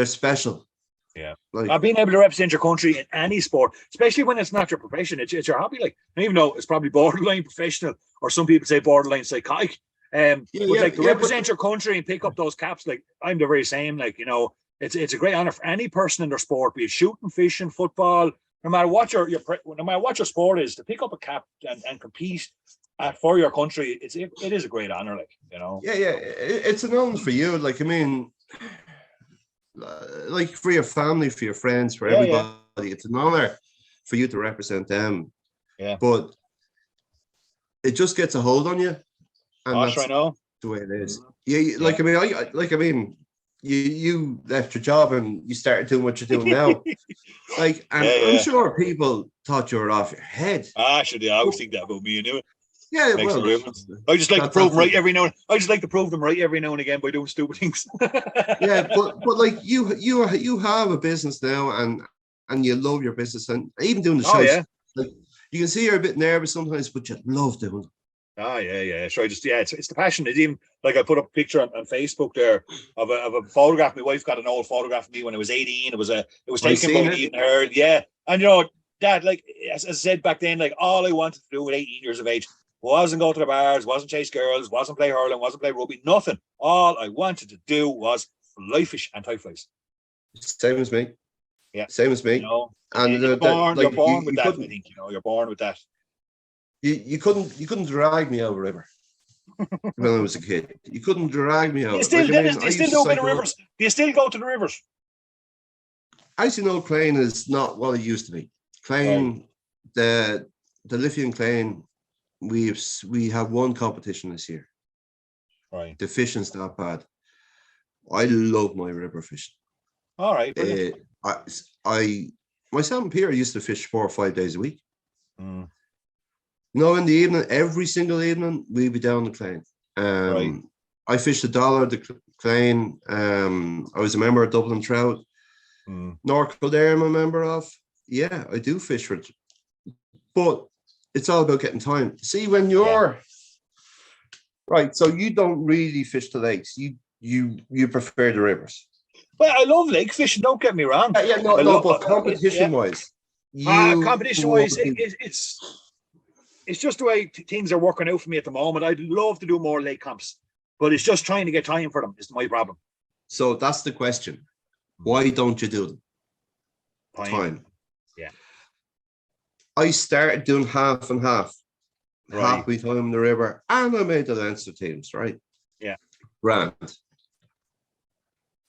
special. Yeah. Like being able to represent your country in any sport, especially when it's not your profession, it's your hobby. Like, even though it's probably borderline professional, or some people say borderline psychotic. Represent your country and pick up those caps. Like, I'm the very same. Like, it's a great honor for any person in their sport, be it shooting, fishing, football, no matter what your sport is, to pick up a cap and compete for your country. It is a great honor. Like, Yeah, it's an honor for you. Like, I mean, like for your family, for your friends, for everybody, it's an honor for you to represent them. Yeah, but it just gets a hold on you. And that's I know the way it is. I mean, you left your job and you started doing what you're doing now. I'm sure people thought you were off your head. Actually, I always think that about me. Yeah, I just like to prove them right every now. I just like to prove them right every now and again by doing stupid things. Yeah, but like you have a business now, and you love your business, and even doing the shows. Like, you can see you're a bit nervous sometimes, but you love doing it. Sure. It's the passion. It's even like I put up a picture on Facebook there of a photograph. My wife got an old photograph of me when I was 18. It was taken by me and her. Yeah, and Dad, like as I said back then, like all I wanted to do at 18 years of age wasn't go to the bars, wasn't chase girls, wasn't play hurling, wasn't play rugby, nothing. All I wanted to do was fly fish and tie flies. Same as me. Yeah, same as me. And you're born with that. I think you're born with that. You couldn't drag me out of a river when I was a kid. You couldn't drag me out. You still do the rivers. Do you still go to the rivers? As you know, Clane is not what it used to be. Clane, the Lithian Clane, we have one competition this year. Right. The fishing's not bad. I love my river fishing. All right. Myself and Pierre used to fish 4 or 5 days a week. Mm. No, in the evening, every single evening, we'd be down the Clane. Right. I fished the Clane. I was a member of Dublin Trout. North Kildare, I'm a member of. Yeah, I do fish for it. But it's all about getting time. See, when you're right, so you don't really fish the lakes. You prefer the rivers. Well, I love lake fishing. Don't get me wrong. But competition wise, competition wise, it's just the way things are working out for me at the moment. I'd love to do more lake comps, but it's just trying to get time for them is my problem. So that's the question. Why don't you do them? Time. Yeah. I started doing half and half. Right. Half my time in the river, and I made the Leinster teams, right? Yeah. Grand.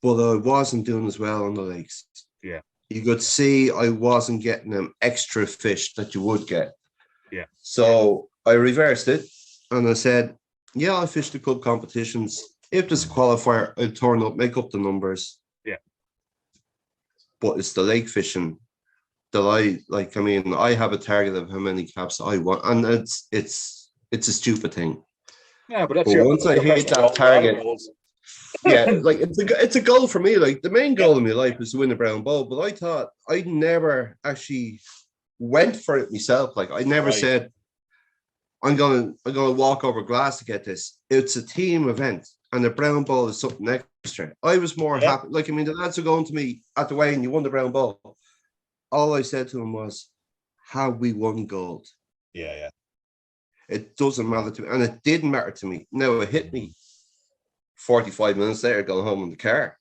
But I wasn't doing as well on the lakes. Yeah. You could see I wasn't getting them extra fish that you would get. Yeah. So I reversed it and I said, yeah, I'll fish the club competitions. If there's a qualifier, I'll turn up, make up the numbers. Yeah. But it's the lake fishing that I have a target of how many caps I want. And it's a stupid thing. Yeah, but once I hit that target, yeah, like it's a goal for me. Like the main goal in my life is to win the brown bowl. But I thought I never actually went for it myself. Like I never said I'm gonna walk over glass to get this. It's a team event, and the brown bowl is something extra. I was more happy. Like the lads are going to me at the weigh-in, you won the brown bowl. All I said to him was, "Have we won gold?" Yeah. It doesn't matter to me, and it didn't matter to me. No, it hit me. 45 minutes later, going home in the car,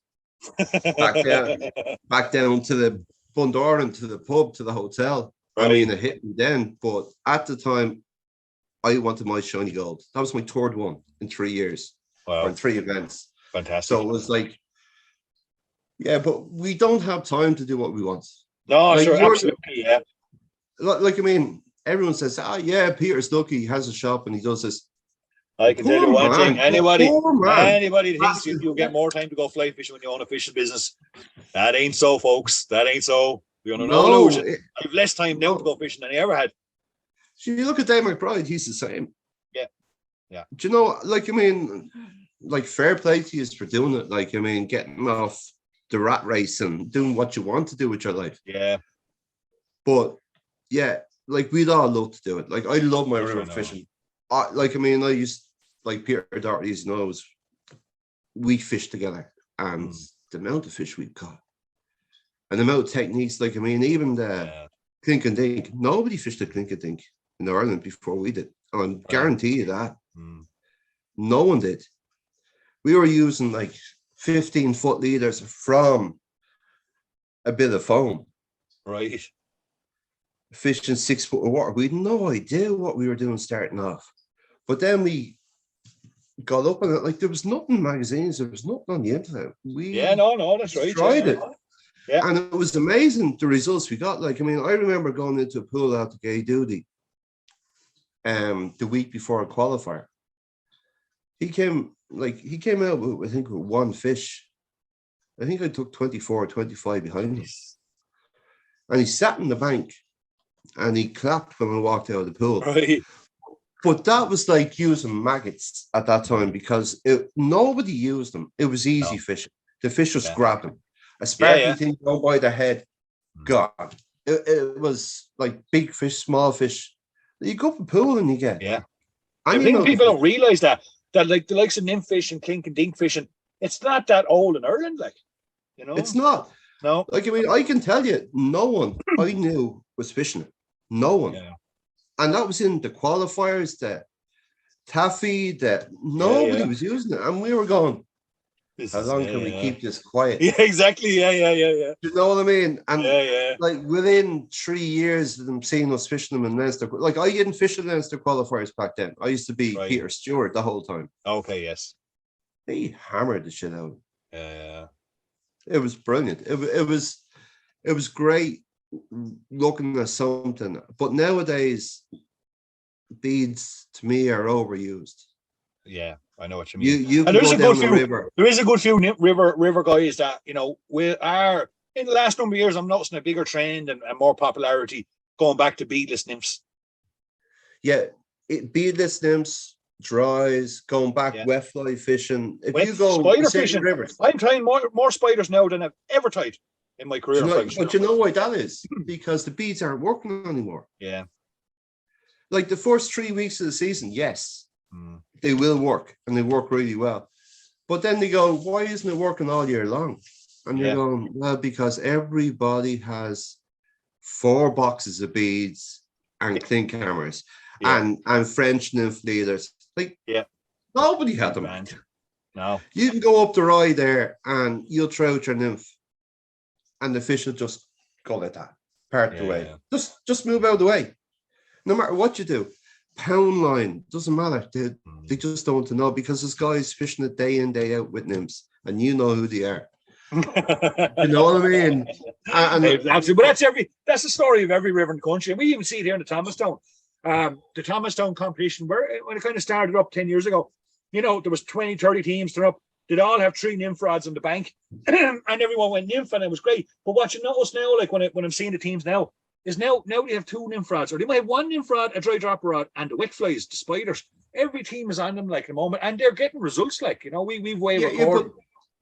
back down to the Bundoran, to the pub, to the hotel. Right. I mean, it hit me then, but at the time, I wanted my shiny gold. That was my third one in 3 years, or in 3 events. Fantastic. So it was like, yeah, but we don't have time to do what we want. No, sure, absolutely, yeah. Everyone says, yeah, Peter's lucky, he has a shop and he does this. I can tell you one thing. Anybody thinks you'll get more time to go fly fishing when you own a fishing business. That ain't so, folks. That ain't so. You're under no illusion. I have less time now to go fishing than I ever had. So you look at Dave McBride, he's the same. Yeah. Do you know, fair play to you for doing it. Getting off the rat race and doing what you want to do with your life. Yeah. But, yeah, we'd all love to do it. I love my river fishing. I used, Peter Doherty knows, we fish together, and the amount of fish we've got, and the amount of techniques, even the clink and dink, nobody fished the clink and dink in Ireland before we did. And I guarantee you that. No one did. We were using 15-foot leaders from a bit of foam. Right. Fishing 6 foot of water. We had no idea what we were doing starting off. But then we got up on it. There was nothing in magazines. There was nothing on the internet. That's right. Tried it. Yeah. And it was amazing, the results we got. I remember going into a pool out to Gay Duty the week before a qualifier. He came out with, I think, with one fish. I think I took 24 or 25 behind him. And he sat in the bank and he clapped when I walked out of the pool. Right. But that was like using maggots at that time because nobody used them. It was easy fishing. The fish was grabbing. A sparkly thing go by the head, gone. It was like big fish, small fish. You go up a pool and you get. Yeah. I think people don't realise that the likes of nymph fishing, clink and dink fishing, it's not that old in Ireland, It's not. No. I can tell you, no one I knew was fishing it. No one. Yeah. And that was in the qualifiers, the taffy, that nobody was using it. And we were going, how long can we keep this quiet? Yeah, exactly. Yeah. You know what I mean? And within 3 years of them seeing us fishing them in Leinster, I didn't fish in Leinster qualifiers back then. I used to be Peter Stewart the whole time. Okay, yes. They hammered the shit out. Yeah. It was brilliant. It was great looking at something. But nowadays, beads to me are overused. Yeah, I know what you mean. You can go down the river. There is a good few river guys that we are in the last number of years. I'm noticing a bigger trend and more popularity going back to beadless nymphs. Yeah, beadless nymphs, dries, going back Yeah. wet fly fishing. If Wet you go spider St. fishing. Rivers, I'm trying more spiders now than I've ever tried in my do career you in know, fly fishing. but you know why that is? Because the beads aren't working anymore. Yeah. Like the first 3 weeks of the season, yes, Mm. they will work and they work really well. But then they go, why isn't it working all year long? And you're Yeah. going, well, because everybody has 4 boxes of beads and clean cameras Yeah. and French nymph leaders. Like, Yeah. nobody had them. Grand. No. You can go up the rye there and you'll throw out your nymph and the fish will just go like that, part the way. Yeah. Just move out of the way. No matter what you do, pound line, doesn't matter. They just don't know because there's guys fishing it day in, day out with nymphs, and you know who they are. You know what I mean? Absolutely. But that's the story of every river in the country. And we even see it here in the Thomastown. The Thomastown competition, when it kind of started up 10 years ago, you know, there was 20, 30 teams that are up. They'd all have 3 nymph rods on the bank, and everyone went nymph, and it was great. But what you notice now, like when I'm seeing the teams now, is now they have 2 nymph rods, or they might have 1 nymph rod, a dry dropper rod, and the wet flies, the spiders. Every team is on them like at the moment, and they're getting results. Like, you know, we've way recorded.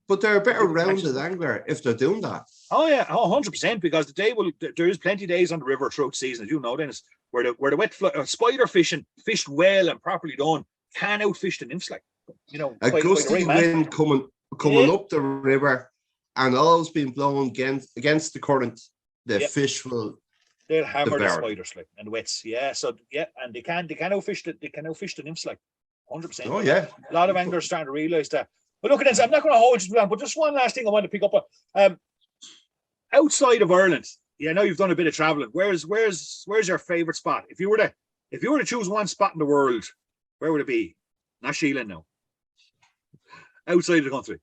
But they're a better rounded angler if they're doing that. Oh yeah, 100%. Because there is plenty of days on the river throughout the season, as you know, Dennis, where the wet spider fishing fished well and properly done can outfish the nymphs. Like, you know, a gusty wind coming up the river, and all's been blown against the current. The fish will. They'll hammer the spiders like and the wets. Yeah, so yeah, and they can outfish the nymphs like 100%. Oh yeah, a lot of anglers starting to realise that. But look at this. I'm not going to hold you down, but just one last thing I want to pick up on. Outside of Ireland, yeah, I know you've done a bit of traveling. Where's your favourite spot? If you were to choose one spot in the world, where would it be? Not Sheelan now. Outside the country.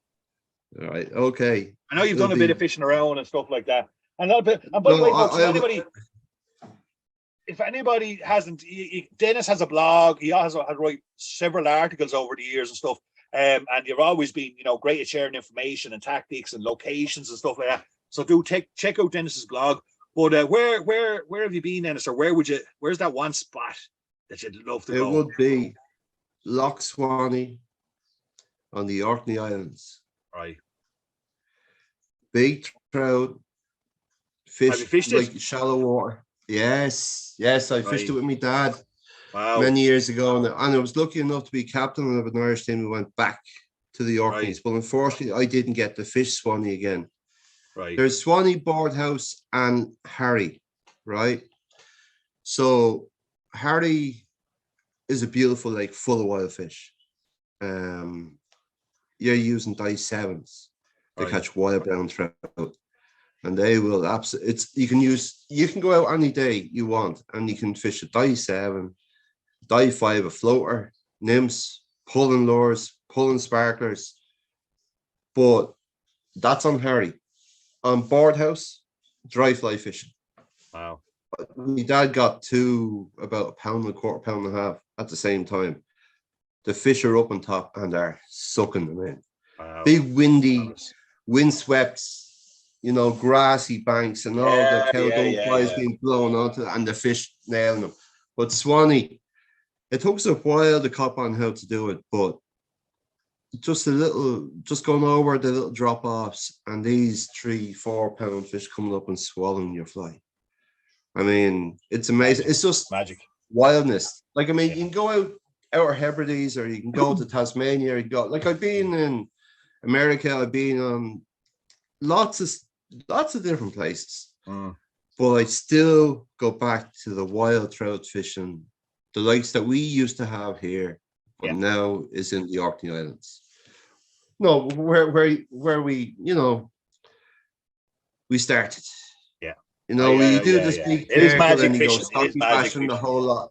All right. Okay. I know you've done a bit of fishing around and stuff like that. And by the way, folks, if anybody hasn't, Dennis has a blog. He has write several articles over the years and stuff. And you've always been, you know, great at sharing information and tactics and locations and stuff like that. So do check out Dennis's blog. But where have you been, Dennis, or where's that one spot that you'd love to go? It would be Loch Swanee on the Orkney Islands. Right. Big trout, fish like it? Shallow water. Yes, I fished it with my dad. Wow. Many years ago, and I was lucky enough to be captain of an Irish team. We went back to the Orkneys, but unfortunately, I didn't get to fish Swanee again. Right. There's Swanee, Boardhouse, and Harry, right? So Harry is a beautiful lake full of wild fish. You're using dice 7s to catch wild brown trout, and they will absolutely. You can go out any day you want, and you can fish a dice 7. Die 5, a floater, nymphs, pulling lures, pulling sparklers. But that's on Harry. On Boardhouse, dry fly fishing. Wow. My dad got to about a pound and a quarter, pound and a half at the same time. The fish are up on top and are sucking them in. Wow. Big windy, windswept, you know, grassy banks and all the cow flies being blown onto it, and the fish nailing them. But Swanee, it took us a while to cop on how to do it, but just going over the little drop-offs and these 3-4 pound fish coming up and swallowing your fly. I mean, it's amazing. Magic. It's just magic wildness. Like, I mean, you can go out Outer Hebrides, or you can go to Tasmania, or you go, like, I've been in America, I've been on lots of different places. But I still go back to the wild trout fishing, the likes that we used to have here, but now is in the Orkney Islands. No, where we, you know, we started. Yeah. You know, you do this big it is magic and you fishing. go stocky bashing the whole lot.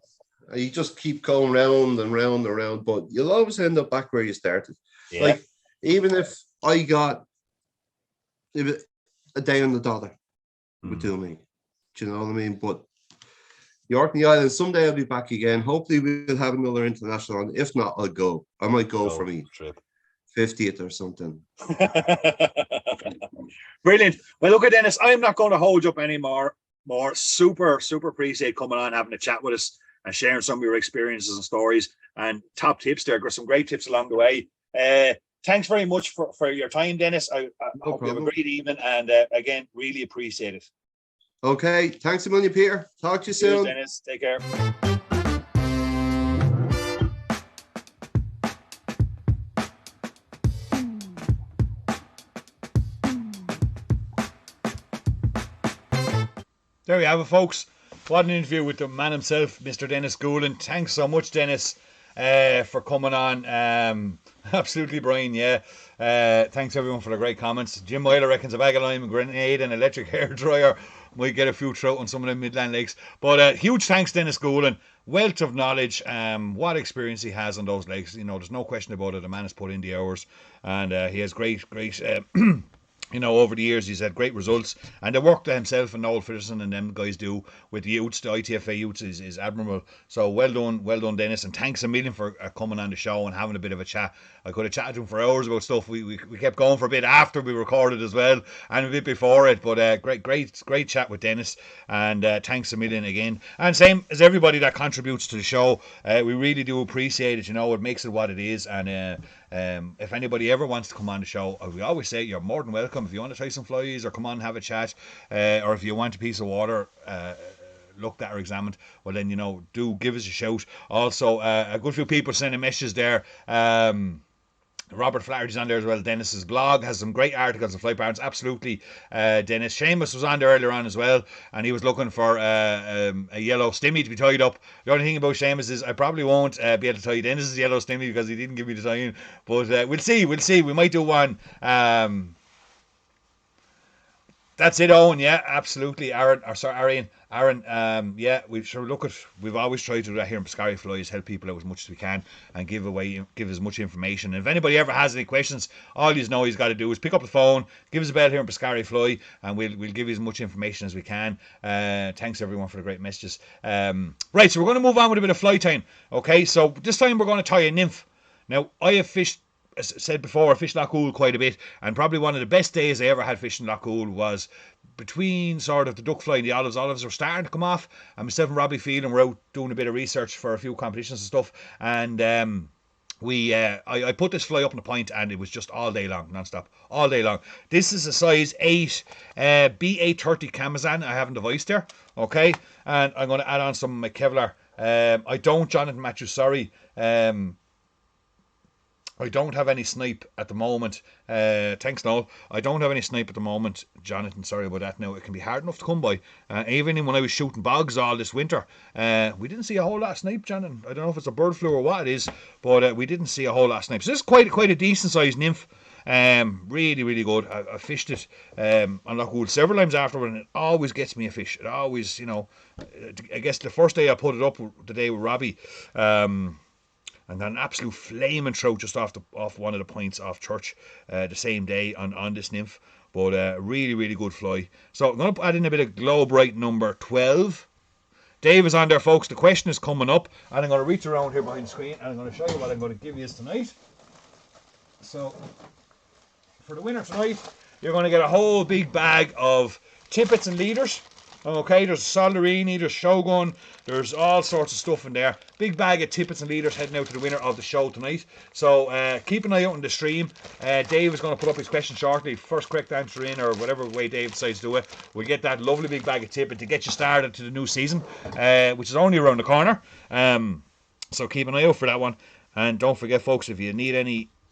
You just keep going round and round and round, but you'll always end up back where you started. Yeah. Like, even if I got a day on the dollar would do me. Do you know what I mean? But the Orkney Islands, someday I'll be back again. Hopefully we'll have another international. If not, I'll go. I might go for me trip 50th or something. Brilliant. Well, look at Dennis. I'm not going to hold you up anymore. Super appreciate coming on, having a chat with us. and sharing some of your experiences and stories and top tips there. Got some great tips along the way. Thanks very much for your time, Dennis. I hope you have a great evening, and again, really appreciate it. Okay, thanks a million, Peter. Talk to you Cheers, soon. Dennis. Take care. There we have it, folks. What an interview with the man himself, Mr. Dennis Goulding. Thanks so much, Dennis, for coming on. Absolutely, Brian, yeah. Thanks, everyone, for the great comments. Jim Myler reckons a bag of lime, a grenade, and electric hairdryer might get a few trout on some of the Midland lakes. But huge thanks, Dennis Goulding. Wealth of knowledge, what experience he has on those lakes. You know, there's no question about it. The man has put in the hours, and he has great you know, over the years he's had great results, and the work that himself and Noel Fitterson and them guys do with the youths, the ITFA youths, is admirable. So well done, Dennis, and thanks a million for coming on the show and having a bit of a chat. I could have chatted to him for hours about stuff. We kept going for a bit after we recorded as well, and a bit before it. But great chat with Dennis, and thanks a million again. And same as everybody that contributes to the show, we really do appreciate it. You know, it makes it what it is, and if anybody ever wants to come on the show, we always say you're more than welcome. If you want to try some flies or come on and have a chat, or if you want a piece of water looked at or examined, well then, you know, do give us a shout. Also, a good few people sending messages there. Robert Flaherty's on there as well. Dennis's blog has some great articles on fly patterns. Absolutely, Dennis. Seamus was on there earlier on as well, and he was looking for a yellow stimmy to be tied up. The only thing about Seamus is I probably won't be able to tie Dennis's yellow stimmy because he didn't give me the time. But we'll see. We might do one. That's it, Owen. Yeah, absolutely. Arian. Yeah, we've always tried to do that here in Pescari Flies, help people out as much as we can and give as much information. And if anybody ever has any questions, all you know he's got to do is pick up the phone, give us a bell here in Pescari Fly, and we'll give you as much information as we can. Thanks everyone for the great messages. Right, so we're going to move on with a bit of fly time. Okay, so this time we're going to tie a nymph. Now, I have fished, as I said before, I fished Loch Oul quite a bit, and probably one of the best days I ever had fishing Loch Oul was between sort of the duck fly and the olives. Olives were starting to come off, and myself and Robbie Field were out doing a bit of research for a few competitions and stuff, and I put this fly up in the point, and it was just all day long, non-stop, all day long. This is a size 8 B830 Camazan. I haven't devised there, okay, and I'm going to add on some of my Kevlar. I don't, Jonathan Matthews, sorry, I don't have any snipe at the moment. Thanks, Noel. I don't have any snipe at the moment, Jonathan. Sorry about that. Now, it can be hard enough to come by. Even when I was shooting bogs all this winter, we didn't see a whole lot of snipe, Jonathan. I don't know if it's a bird flu or what it is, but we didn't see a whole lot of snipe. So this is quite a decent sized nymph. Really, really good. I fished it on Loch Oul several times afterward, and it always gets me a fish. It always, you know, I guess the first day I put it up, the day with Robbie, and then an absolute flaming trout just off one of the points off church the same day on this nymph. But really, really good fly. So I'm going to add in a bit of Globe Right number 12. Dave is on there, folks. The question is coming up, and I'm going to reach around here behind the screen, and I'm going to show you what I'm going to give you tonight. So for the winner tonight, you're going to get a whole big bag of tippets and leaders. Okay, there's Solderini, there's Shogun, there's all sorts of stuff in there. Big bag of tippets and leaders heading out to the winner of the show tonight. So keep an eye out on the stream. Dave is going to put up his question shortly. First correct answer in, or whatever way Dave decides to do it, we'll get that lovely big bag of tippet to get you started to the new season, which is only around the corner. So keep an eye out for that one. And don't forget, folks, if you need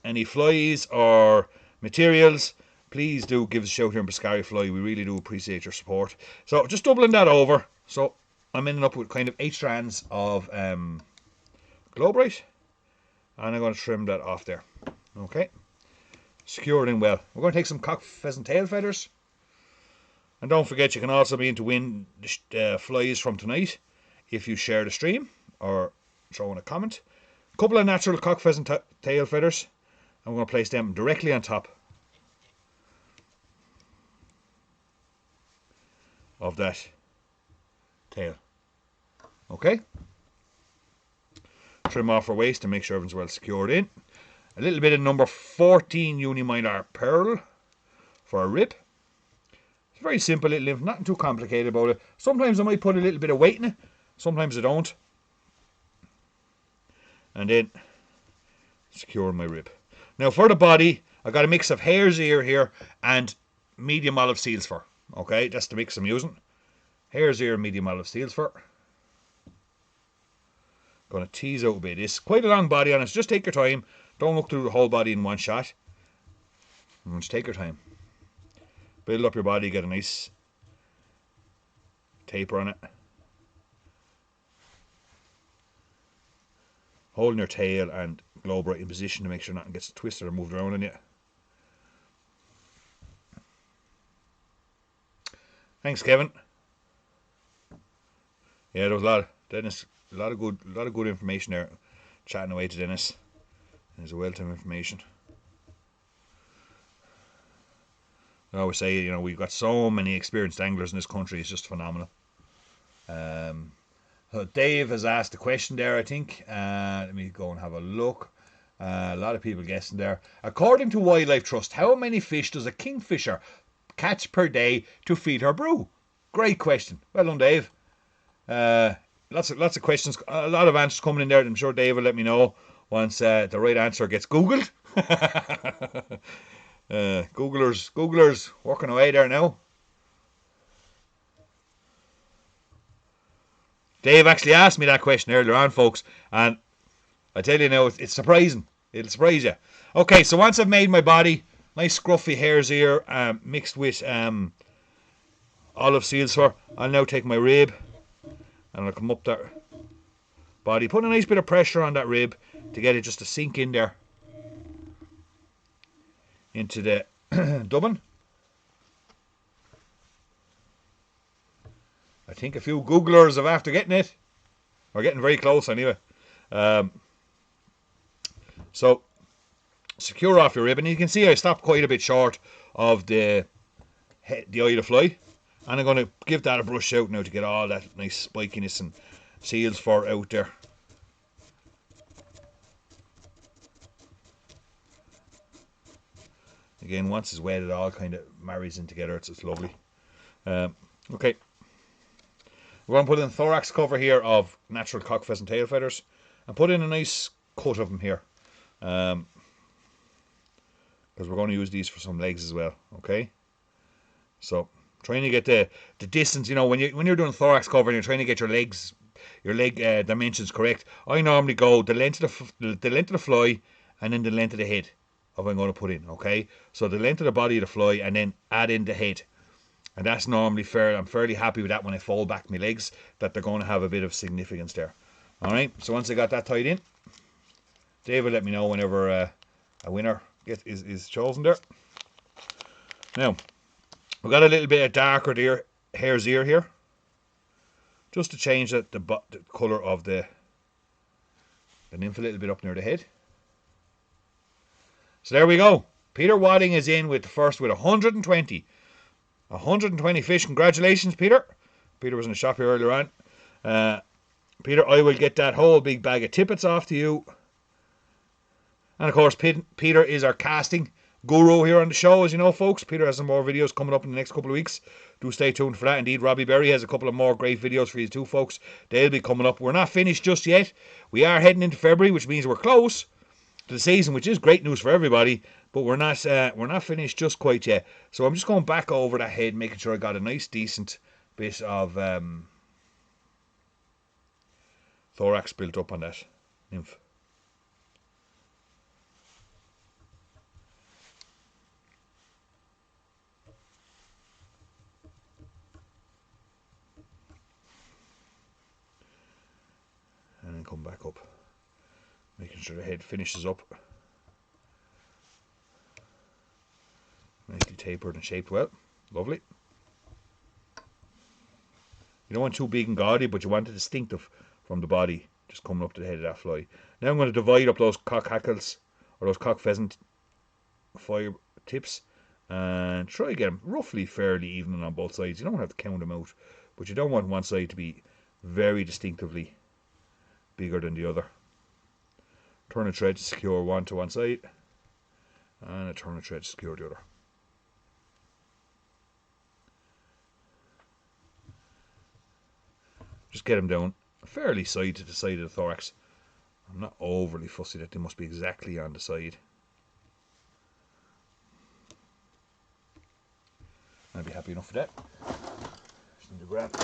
any flies or materials, please do give us a shout here in Pescari Fly. We really do appreciate your support. So just doubling that over. So I'm ending up with kind of 8 strands of Globe Right. And I'm going to trim that off there. Okay. Secure it in well. We're going to take some cock pheasant tail feathers. And don't forget, you can also be in to win flies from tonight if you share the stream or throw in a comment. A couple of natural cock pheasant tail feathers. I'm going to place them directly on top of that tail. Okay, trim off our waist to make sure everything's well secured in. A little bit of number 14 Unimylar pearl for a rib. It's a very simple little nymph, nothing too complicated about it. Sometimes I might put a little bit of weight in it, sometimes I don't. and then secure my rib. Now for the body, I got a mix of hare's ear here and medium olive seal's fur. Okay, that's the mix I'm using. Hare's ear, medium olive seal's fur. Gonna tease out a bit. It's quite a long body on it. So just take your time. Don't look through the whole body in one shot. Just take your time. Build up your body, get a nice taper on it. Holding your tail and globe right in position to make sure nothing gets twisted or moved around on you. Thanks, Kevin. Yeah, there was a lot of Dennis, a lot of good information there. Chatting away to Dennis. There's a wealth of information. I always say, you know, we've got so many experienced anglers in this country. It's just phenomenal. So Dave has asked a question there, I think. Let me go and have a look. A lot of people guessing there. According to Wildlife Trust, how many fish does a kingfisher catch per day to feed her brew? Great question. Well done, Dave. Lots of questions, a lot of answers coming in there. I'm sure Dave will let me know once the right answer gets Googled. Googlers working away there now. Dave actually asked me that question earlier on, folks, and I tell you now, it's surprising. It'll surprise you. Okay, so once I've made my body, nice scruffy hare's ear mixed with olive seal's fur, I'll now take my rib and I'll come up that body, put a nice bit of pressure on that rib to get it just to sink in there into the dubbin. I think a few Googlers have after getting it, or getting very close anyway. So secure off your rib, and you can see I stopped quite a bit short of the eye of the fly, and I'm going to give that a brush out now to get all that nice spikiness and seals fur out there. Again, once it's wet, it all kind of marries in together. It's lovely. Okay. We're going to put in a thorax cover here of natural cock pheasant tail feathers and put in a nice cut of them here. Because we're going to use these for some legs as well. Okay. So trying to get the distance, you know, when you're doing thorax cover and you're trying to get your leg dimensions correct, I normally go the length of the fly and then the length of the head of what I'm going to put in. Okay. So the length of the body of the fly and then add in the head. And that's normally fair. I'm fairly happy with that when I fold back my legs, that they're going to have a bit of significance there. All right. So once I got that tied in, Dave will let me know whenever a winner is chosen there. Now, we've got a little bit of darker hare's ear here, just to change the colour of the nymph a little bit up near the head. So there we go. Peter Wadding is in with the first with 120. 120 fish. Congratulations, Peter. Peter was in the shop here earlier on. Peter, I will get that whole big bag of tippets off to you. And of course, Peter is our casting guru here on the show, as you know, folks. Peter has some more videos coming up in the next couple of weeks. Do stay tuned for that. Indeed, Robbie Berry has a couple of more great videos for you too, folks. They'll be coming up. We're not finished just yet. We are heading into February, which means we're close to the season, which is great news for everybody. But we're not finished just quite yet. So I'm just going back over that head, making sure I got a nice, decent bit of thorax built up on that nymph. And then come back up, making sure the head finishes up. Nicely tapered and shaped well. Lovely. You don't want too big and gaudy, but you want it distinctive from the body, just coming up to the head of that fly. Now I'm going to divide up those cock hackles, or those cock pheasant fire tips, and try to get them roughly fairly even on both sides. You don't have to count them out, but you don't want one side to be very distinctively bigger than the other. Turn a thread to secure one to one side, and a turn a thread to secure the other. Just get them down fairly side to the side of the thorax. I'm not overly fussy that they must be exactly on the side. I'd be happy enough for that. Just need to grab.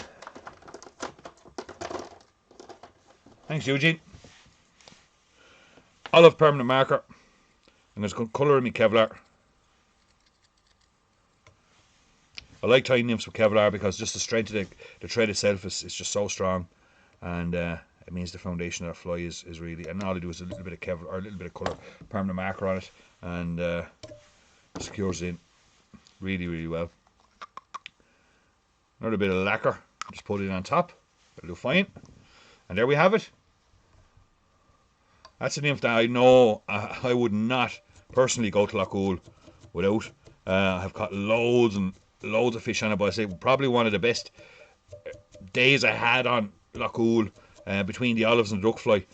Thanks, Eugene. Olive permanent marker. I'm going to colour in my Kevlar. I like tying nymphs with Kevlar because just the strength of the thread itself is just so strong, and it means the foundation of the fly is really. And all I do is a little bit of Kevlar or a little bit of colour permanent marker on it, and secures in really, really well. Another bit of lacquer, just put it on top. It'll do fine, and there we have it. That's a nymph that I know I would not personally go to Lough without. I've caught loads and loads of fish on it, but I say probably one of the best days I had on Lough between the olives and the duck fly.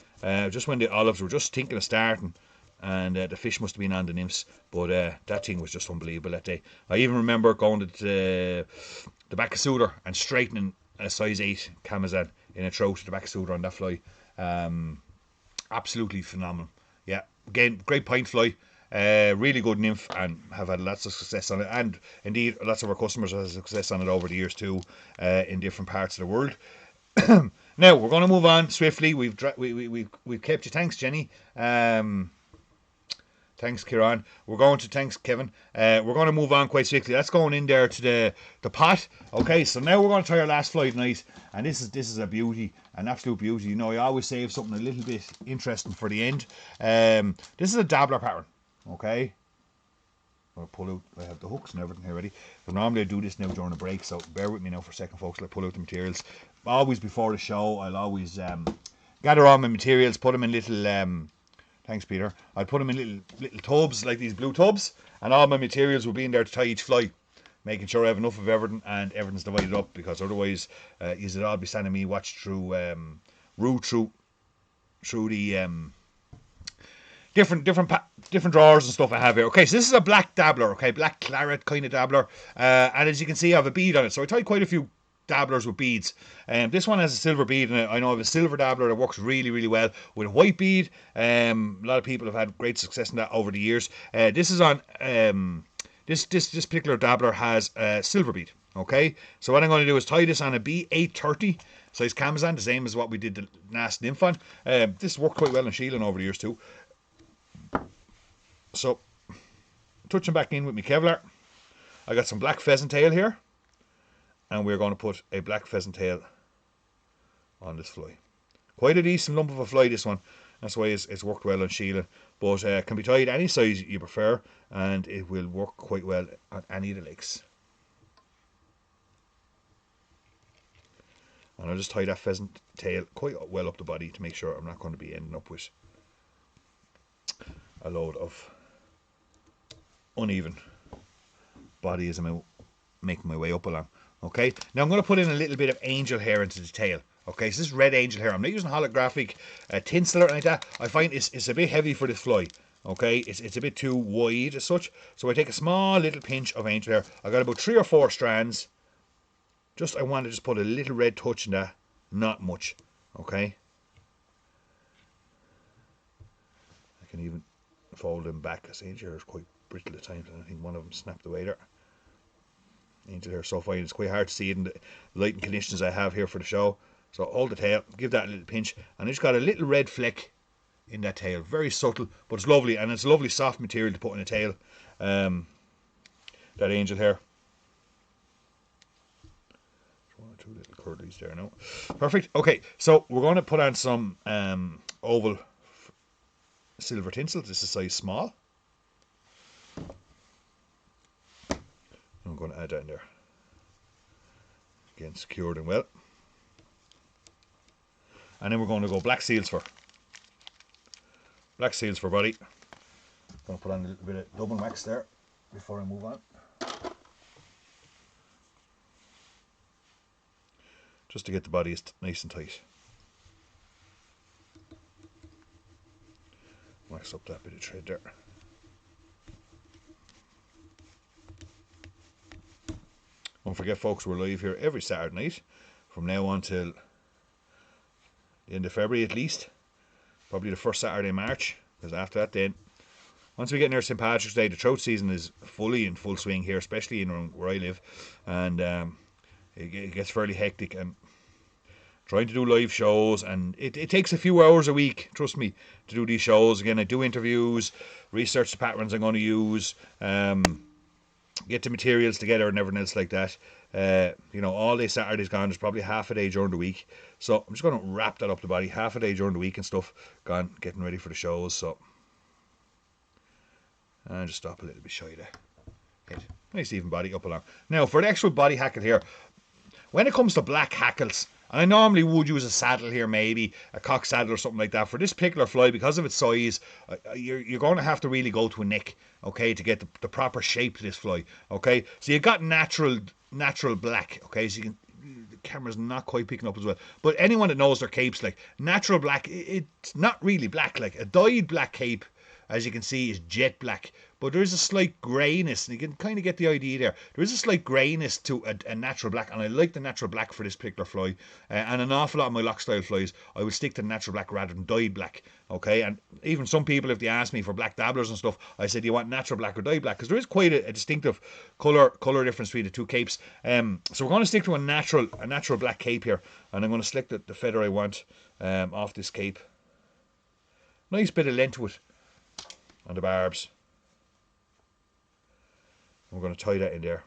Just when the olives were just thinking of starting, and the fish must have been on the nymphs, but that thing was just unbelievable that day. I even remember going to the back of Suder and straightening a size 8 Camazan in a trout to the back of Suder on that fly. Absolutely phenomenal. Yeah, again, great pint fly. Really good nymph, and have had lots of success on it, and indeed lots of our customers have had success on it over the years too, in different parts of the world. Now we're going to move on swiftly. We've kept you. Thanks, Jenny. Thanks, Kieran. Thanks, Kevin. We're going to move on quite swiftly. That's going in there to the pot. Okay, so now we're going to try our last fly tonight, and this is a beauty, an absolute beauty. You know, I always save something a little bit interesting for the end. This is a dabbler pattern. Okay, I'll pull out. I have the hooks and everything here ready. So normally I do this now during a break, so bear with me now for a second, folks. I'll pull out the materials. Always before the show, I'll always gather all my materials, put them in little. Thanks, Peter. I'll put them in little tubs, like these blue tubs, and all my materials will be in there to tie each fly, making sure I have enough of everything and everything's divided up, because otherwise, you'll all be sending me watch through, through the different drawers and stuff I have here. Okay, so this is a black dabbler, okay, black claret kind of dabbler, and as you can see, I have a bead on it. So I tie quite a few dabblers with beads. This one has a silver bead in it. I know I have a silver dabbler that works really, really well with a white bead. A lot of people have had great success in that over the years. This is on this particular dabbler has a silver bead. Okay, so what I'm going to do is tie this on a B830 size Camazan, the same as what we did the last nymph on. This worked quite well in shielding over the years too. So, touching back in with my Kevlar, I got some black pheasant tail here, and we're going to put a black pheasant tail on this fly. Quite a decent lump of a fly, this one. That's why it's worked well on shielding, but can be tied any size you prefer, and it will work quite well on any of the lakes. And I'll just tie that pheasant tail quite well up the body to make sure I'm not going to be ending up with a load of uneven body as I'm making my way up along. Okay, now I'm going to put in a little bit of angel hair into the tail. Okay, so this is red angel hair. I'm not using holographic tinsel or anything like that. I find it's a bit heavy for this fly. Okay, it's a bit too wide as such. So I take a small little pinch of angel hair. I got about 3 or 4 strands. I want to just put a little red touch in that. Not much. Okay. I can even fold them back, because angel hair is quite brittle at times, and I think one of them snapped away there. Angel hair is so fine, it's quite hard to see it in the lighting conditions I have here for the show. So hold the tail, give that a little pinch, and it's got a little red fleck in that tail. Very subtle, but it's lovely, and it's a lovely soft material to put in a tail. That angel hair. 1 or 2 little curlies there now. Perfect. Okay, so we're going to put on some oval silver tinsel. This is size small. I'm going to add that in there. Again, secured and well. And then we're going to go black seals for body. I'm going to put on a little bit of double wax there before I move on. Just to get the body nice and tight. Wax up that bit of thread there. Don't forget, folks, we're live here every Saturday night from now on till the end of February at least. probably the first Saturday in March, because after that then, once we get near St. Patrick's Day, the trout season is fully in full swing here, especially in where I live, and it gets fairly hectic, and trying to do live shows, and it takes a few hours a week, trust me, to do these shows. Again, I do interviews, research the patterns I'm going to use, get the materials together and everything else like that. All day Saturday's gone. There's probably half a day during the week, so I'm just going to wrap that up the body. Half a day during the week and stuff gone, getting ready for the shows. So and just stop a little bit shy there. Head. Nice even body up along. Now for the actual body hackle here, when it comes to black hackles, and I normally would use a saddle here, maybe a cock saddle or something like that. For this particular fly, because of its size, you're going to have to really go to a neck, okay, to get the proper shape to this fly, okay. So you got natural black, okay. So you can, the camera's not quite picking up as well, but anyone that knows their capes, like natural black, it's not really black. Like a dyed black cape, as you can see, is jet black, but there is a slight greyness, and you can kind of get the idea there. There is a slight greyness to a natural black, and I like the natural black for this particular fly. And an awful lot of my lock style flies, I would stick to natural black rather than dyed black. Okay, and even some people, if they ask me for black dabblers and stuff, I said, do you want natural black or dyed black? Because there is quite a distinctive color difference between the two capes. So we're going to stick to a natural black cape here, and I'm going to select the feather I want off this cape. Nice bit of length to it on the barbs. We're going to tie that in there,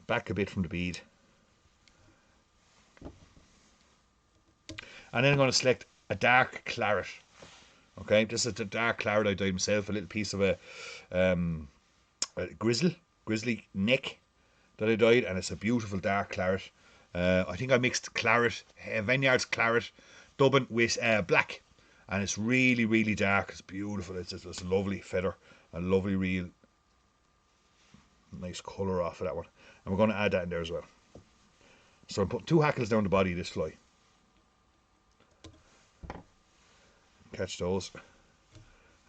back a bit from the bead, and then I'm going to select a dark claret. Okay, this is the dark claret I dyed myself, a little piece of a grizzly neck that I dyed, and it's a beautiful dark claret. I think I mixed claret, Vineyard's claret, dubbin with black, and it's really, really dark. It's beautiful. It's a lovely feather, a lovely real nice colour off of that one, and we're going to add that in there as well. So I'm putting 2 hackles down the body of this fly. Catch those.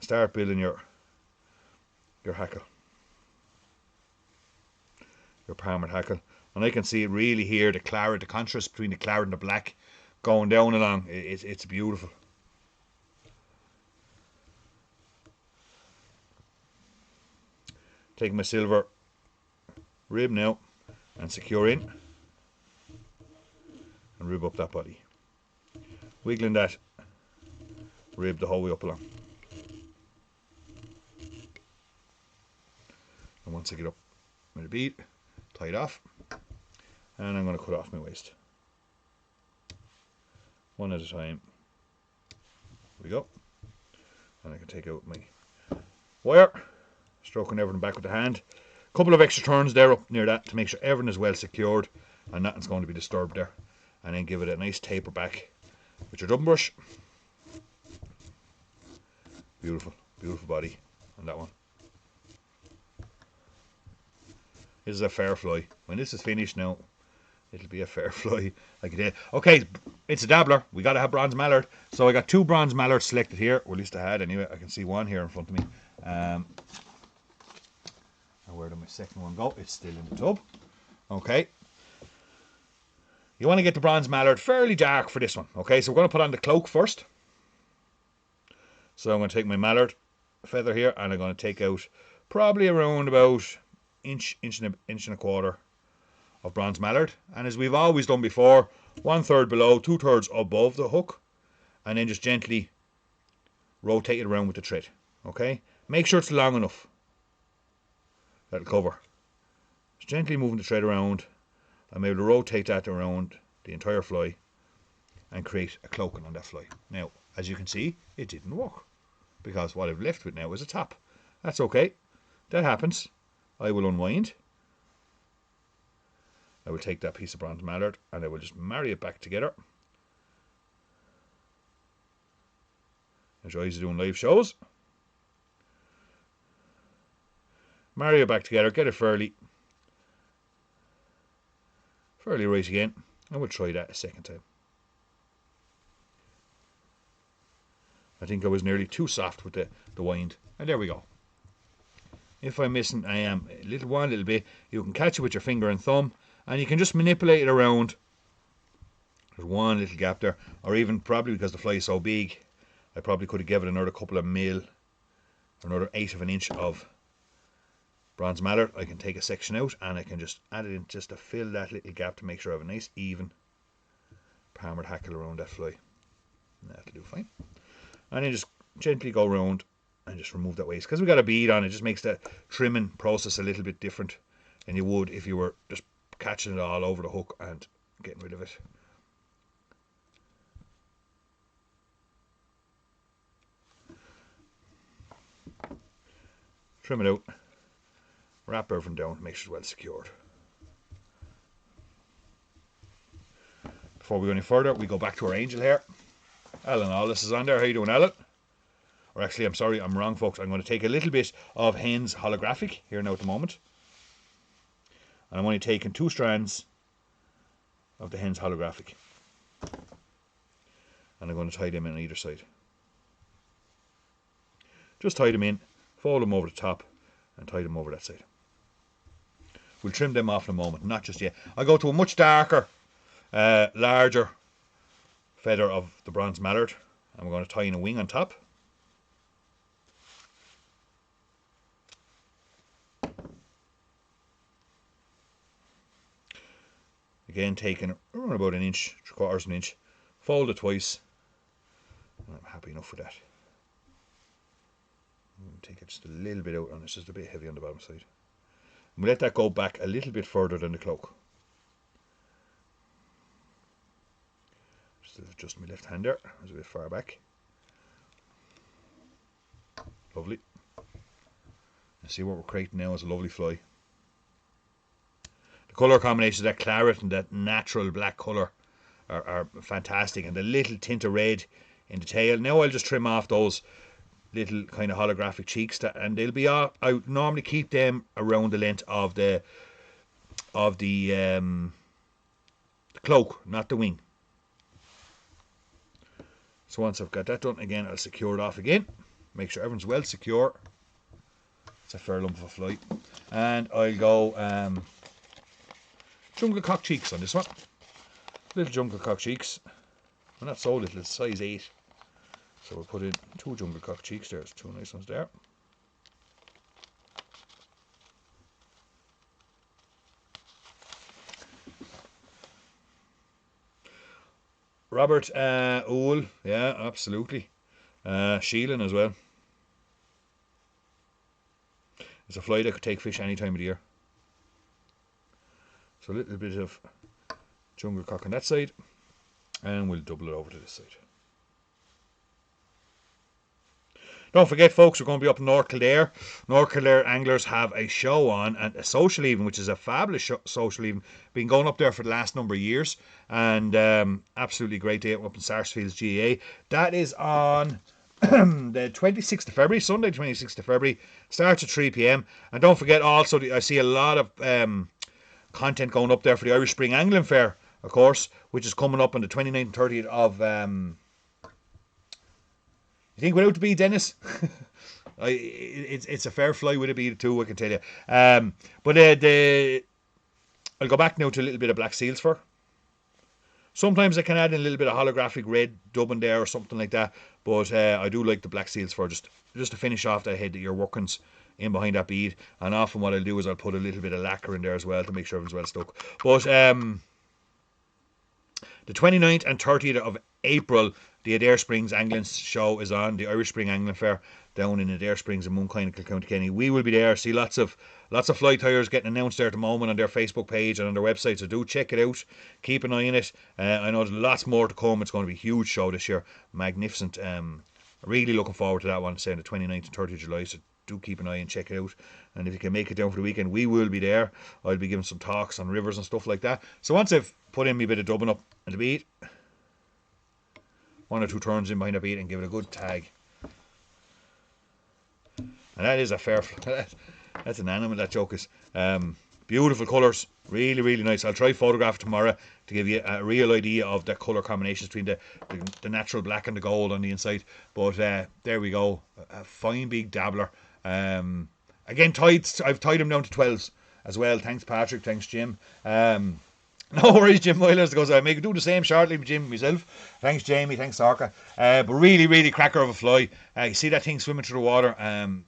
Start building your hackle, your palmer hackle, and I can see it really here, the claret, the contrast between the claret and the black going down along. It's beautiful. Taking my silver rib now and secure in and rib up that body, wiggling that rib the whole way up along, and once I get up with a bead, tie it off, and I'm going to cut off my waist one at a time. There we go, and I can take out my wire, stroking everything back with the hand. Couple of extra turns there up near that to make sure everything is well secured and nothing's going to be disturbed there, and then give it a nice taper back with your dubbing brush. Beautiful body on that one. This is a fair fly. When this is finished now, it'll be a fair fly like it is. Okay, it's a dabbler. We got to have bronze mallard, so I got 2 bronze mallards selected here, or at least I had anyway. I can see one here in front of me. Where did my second one go? It's still in the tub. Okay. You want to get the bronze mallard fairly dark for this one. Okay, so we're going to put on the cloak first. So I'm going to take my mallard feather here, and I'm going to take out probably around about inch and a quarter of bronze mallard. And as we've always done before, 1/3 below, 2/3 above the hook, and then just gently rotate it around with the thread. Okay, make sure it's long enough. That'll cover. Just gently moving the thread around. I'm able to rotate that around the entire fly and create a cloaking on that fly. Now, as you can see, it didn't work, because what I've left with now is a top. That's okay. That happens. I will unwind. I will take that piece of bronze mallard and I will just marry it back together. As I used to do in live shows. Marry it back together, get it fairly right again, and we'll try that a second time. I think I was nearly too soft with the wind, and there we go. If I'm missing, I am a little bit. You can catch it with your finger and thumb, and you can just manipulate it around There's one little gap there, or even probably because the fly is so big, I probably could have given it another couple of mil, or another 1/8 of an inch of bronze mallard. I can take a section out and I can just add it in just to fill that little gap to make sure I have a nice even palmered hackle around that fly. And that'll do fine. And then just gently go around and just remove that waste. Because we got a bead on, it just makes the trimming process a little bit different than you would if you were just catching it all over the hook and getting rid of it. Trim it out, wrap everything down, make sure it's well secured. Before we go any further, we go back to our angel here. Alan Allis is on there. How you doing, Alan? Or actually, I'm sorry, I'm wrong, folks. I'm going to take a little bit of Hen's holographic here now at the moment. And I'm only taking 2 strands of the Hen's holographic. And I'm going to tie them in on either side. Just tie them in, fold them over the top, and tie them over that side. We'll trim them off in a moment, not just yet. I go to a much darker, larger feather of the bronze mallard. And we're going to tie in a wing on top. Again, taking around about 1 inch, 3/4 of an inch, fold it twice. I'm happy enough with that. Take it just a little bit out on this, just a bit heavy on the bottom side. And we let that go back a little bit further than the cloak. Just adjust my left hand there, it's a bit far back. Lovely. And see what we're creating now is a lovely fly. The colour combinations, that claret and that natural black colour are fantastic, and the little tint of red in the tail. Now I'll just trim off those little kind of holographic cheeks, and they'll be all, I normally keep them around the length of the cloak, not the wing. So once I've got that done, again I'll secure it off again, make sure everyone's well secure. It's a fair lump of a fly, and I'll go jungle cock cheeks on this one. Little jungle cock cheeks. Well, not so little, it's size 8. So we'll put in 2 jungle cock cheeks. There's 2 nice ones there. Robert Owl, yeah, absolutely. Sheelan as well. It's a fly that could take fish any time of the year. So a little bit of jungle cock on that side, and we'll double it over to this side. Don't forget, folks, we're going to be up in North Kildare. North Kildare anglers have a show on, and a social evening, which is a fabulous social evening. Been going up there for the last number of years, and absolutely great day up in Sarsfield's GAA. That is on the 26th of February, Sunday 26th of February. Starts at 3 p.m. And don't forget also, I see a lot of content going up there for the Irish Spring Angling Fair, of course, which is coming up on the 29th and 30th of... you think without the bead, Dennis? It's a fair fly with a bead too, I can tell you. But I'll go back now to a little bit of black seals fur. Sometimes I can add in a little bit of holographic red dubbing there or something like that. But I do like the black seals fur just to finish off that head that your workings in behind that bead. And often what I'll do is I'll put a little bit of lacquer in there as well to make sure everything's well stuck. But the 29th and 30th of April, the Adair Springs Angling Show is on, the Irish Spring Angling Fair down in Adair Springs in Mooncoin, County Kenny. We will be there. See lots of fly tyers getting announced there at the moment on their Facebook page and on their website, so do check it out. Keep an eye on it. I know there's lots more to come. It's going to be a huge show this year. Magnificent. Really looking forward to that one, saying the 29th and 30th of July, so do keep an eye and check it out. And if you can make it down for the weekend, we will be there. I'll be giving some talks on rivers and stuff like that. So once I've put in me bit of dubbing up and the bead, 1 or 2 turns in behind the bead and give it a good tag. And that is a fair... That's an animal, that joke is. Beautiful colours. Really, really nice. I'll try photograph tomorrow to give you a real idea of the colour combinations between the natural black and the gold on the inside. But there we go. A fine big dabbler. Again, I've tied them down to 12s as well. Thanks, Patrick. Thanks, Jim. No worries, Jim Moilers goes, I may do the same shortly, Jim, myself. Thanks, Jamie. Thanks, Orca. But really, really cracker of a fly. You see that thing swimming through the water.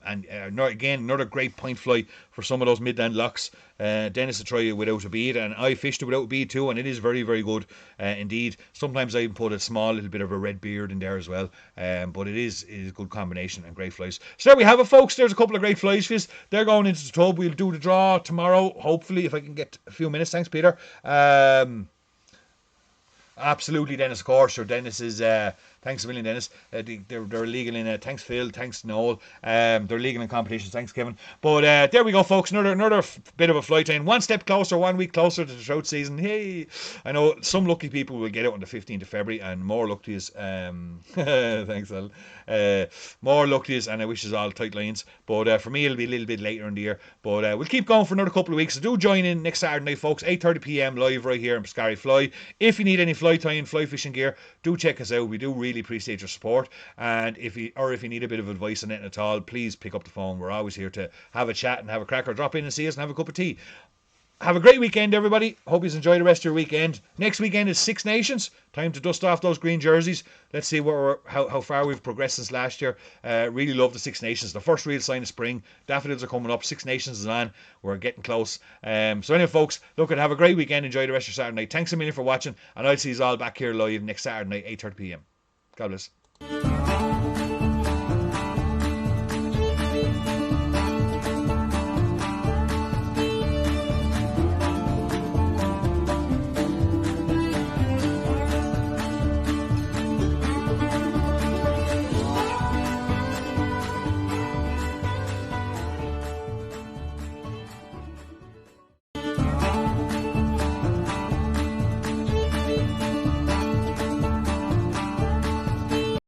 Again, another great point fly for some of those midland locks. Dennis will try it without a bead, and I fished it without a bead too, and it is very, very good indeed. Sometimes I even put a small little bit of a red beard in there as well. But it is a good combination and great flies. So there we have it, folks. There's a couple of great flies fish. They're going into the tub. We'll do the draw tomorrow, hopefully, if I can get a few minutes. Thanks, Peter. Absolutely, Dennis, of course. Sure, Dennis is. Thanks a million, Dennis. They're legal in. Thanks, Phil. Thanks, Noel. They're legal in competitions. Thanks, Kevin. But there we go, folks. Another bit of a fly time. One step closer, 1 week closer to the trout season. Hey, I know some lucky people will get it on the 15th of February, and more luck to you. Thanks, Al. More luck to you, and I wish you all tight lines. But for me, it'll be a little bit later in the year. But we'll keep going for another couple of weeks. So do join in next Saturday night, folks. 8:30 p.m. live right here in Pescari Fly. If you need any fly tying, fly fishing gear, do check us out. We do really appreciate your support. And if you need a bit of advice on it at all, please pick up the phone. We're always here to have a chat and have a crack, or drop in and see us and have a cup of tea. Have a great weekend, everybody. Hope you enjoy the rest of your weekend. Next weekend is Six Nations. Time to dust off those green jerseys. Let's see how far we've progressed since last year. Really love the Six Nations. The first real sign of spring. Daffodils are coming up. Six Nations is on. We're getting close. So anyway, folks, look, have a great weekend. Enjoy the rest of your Saturday night. Thanks a million for watching. And I'll see you all back here live next Saturday night, 8:30 p.m. God bless.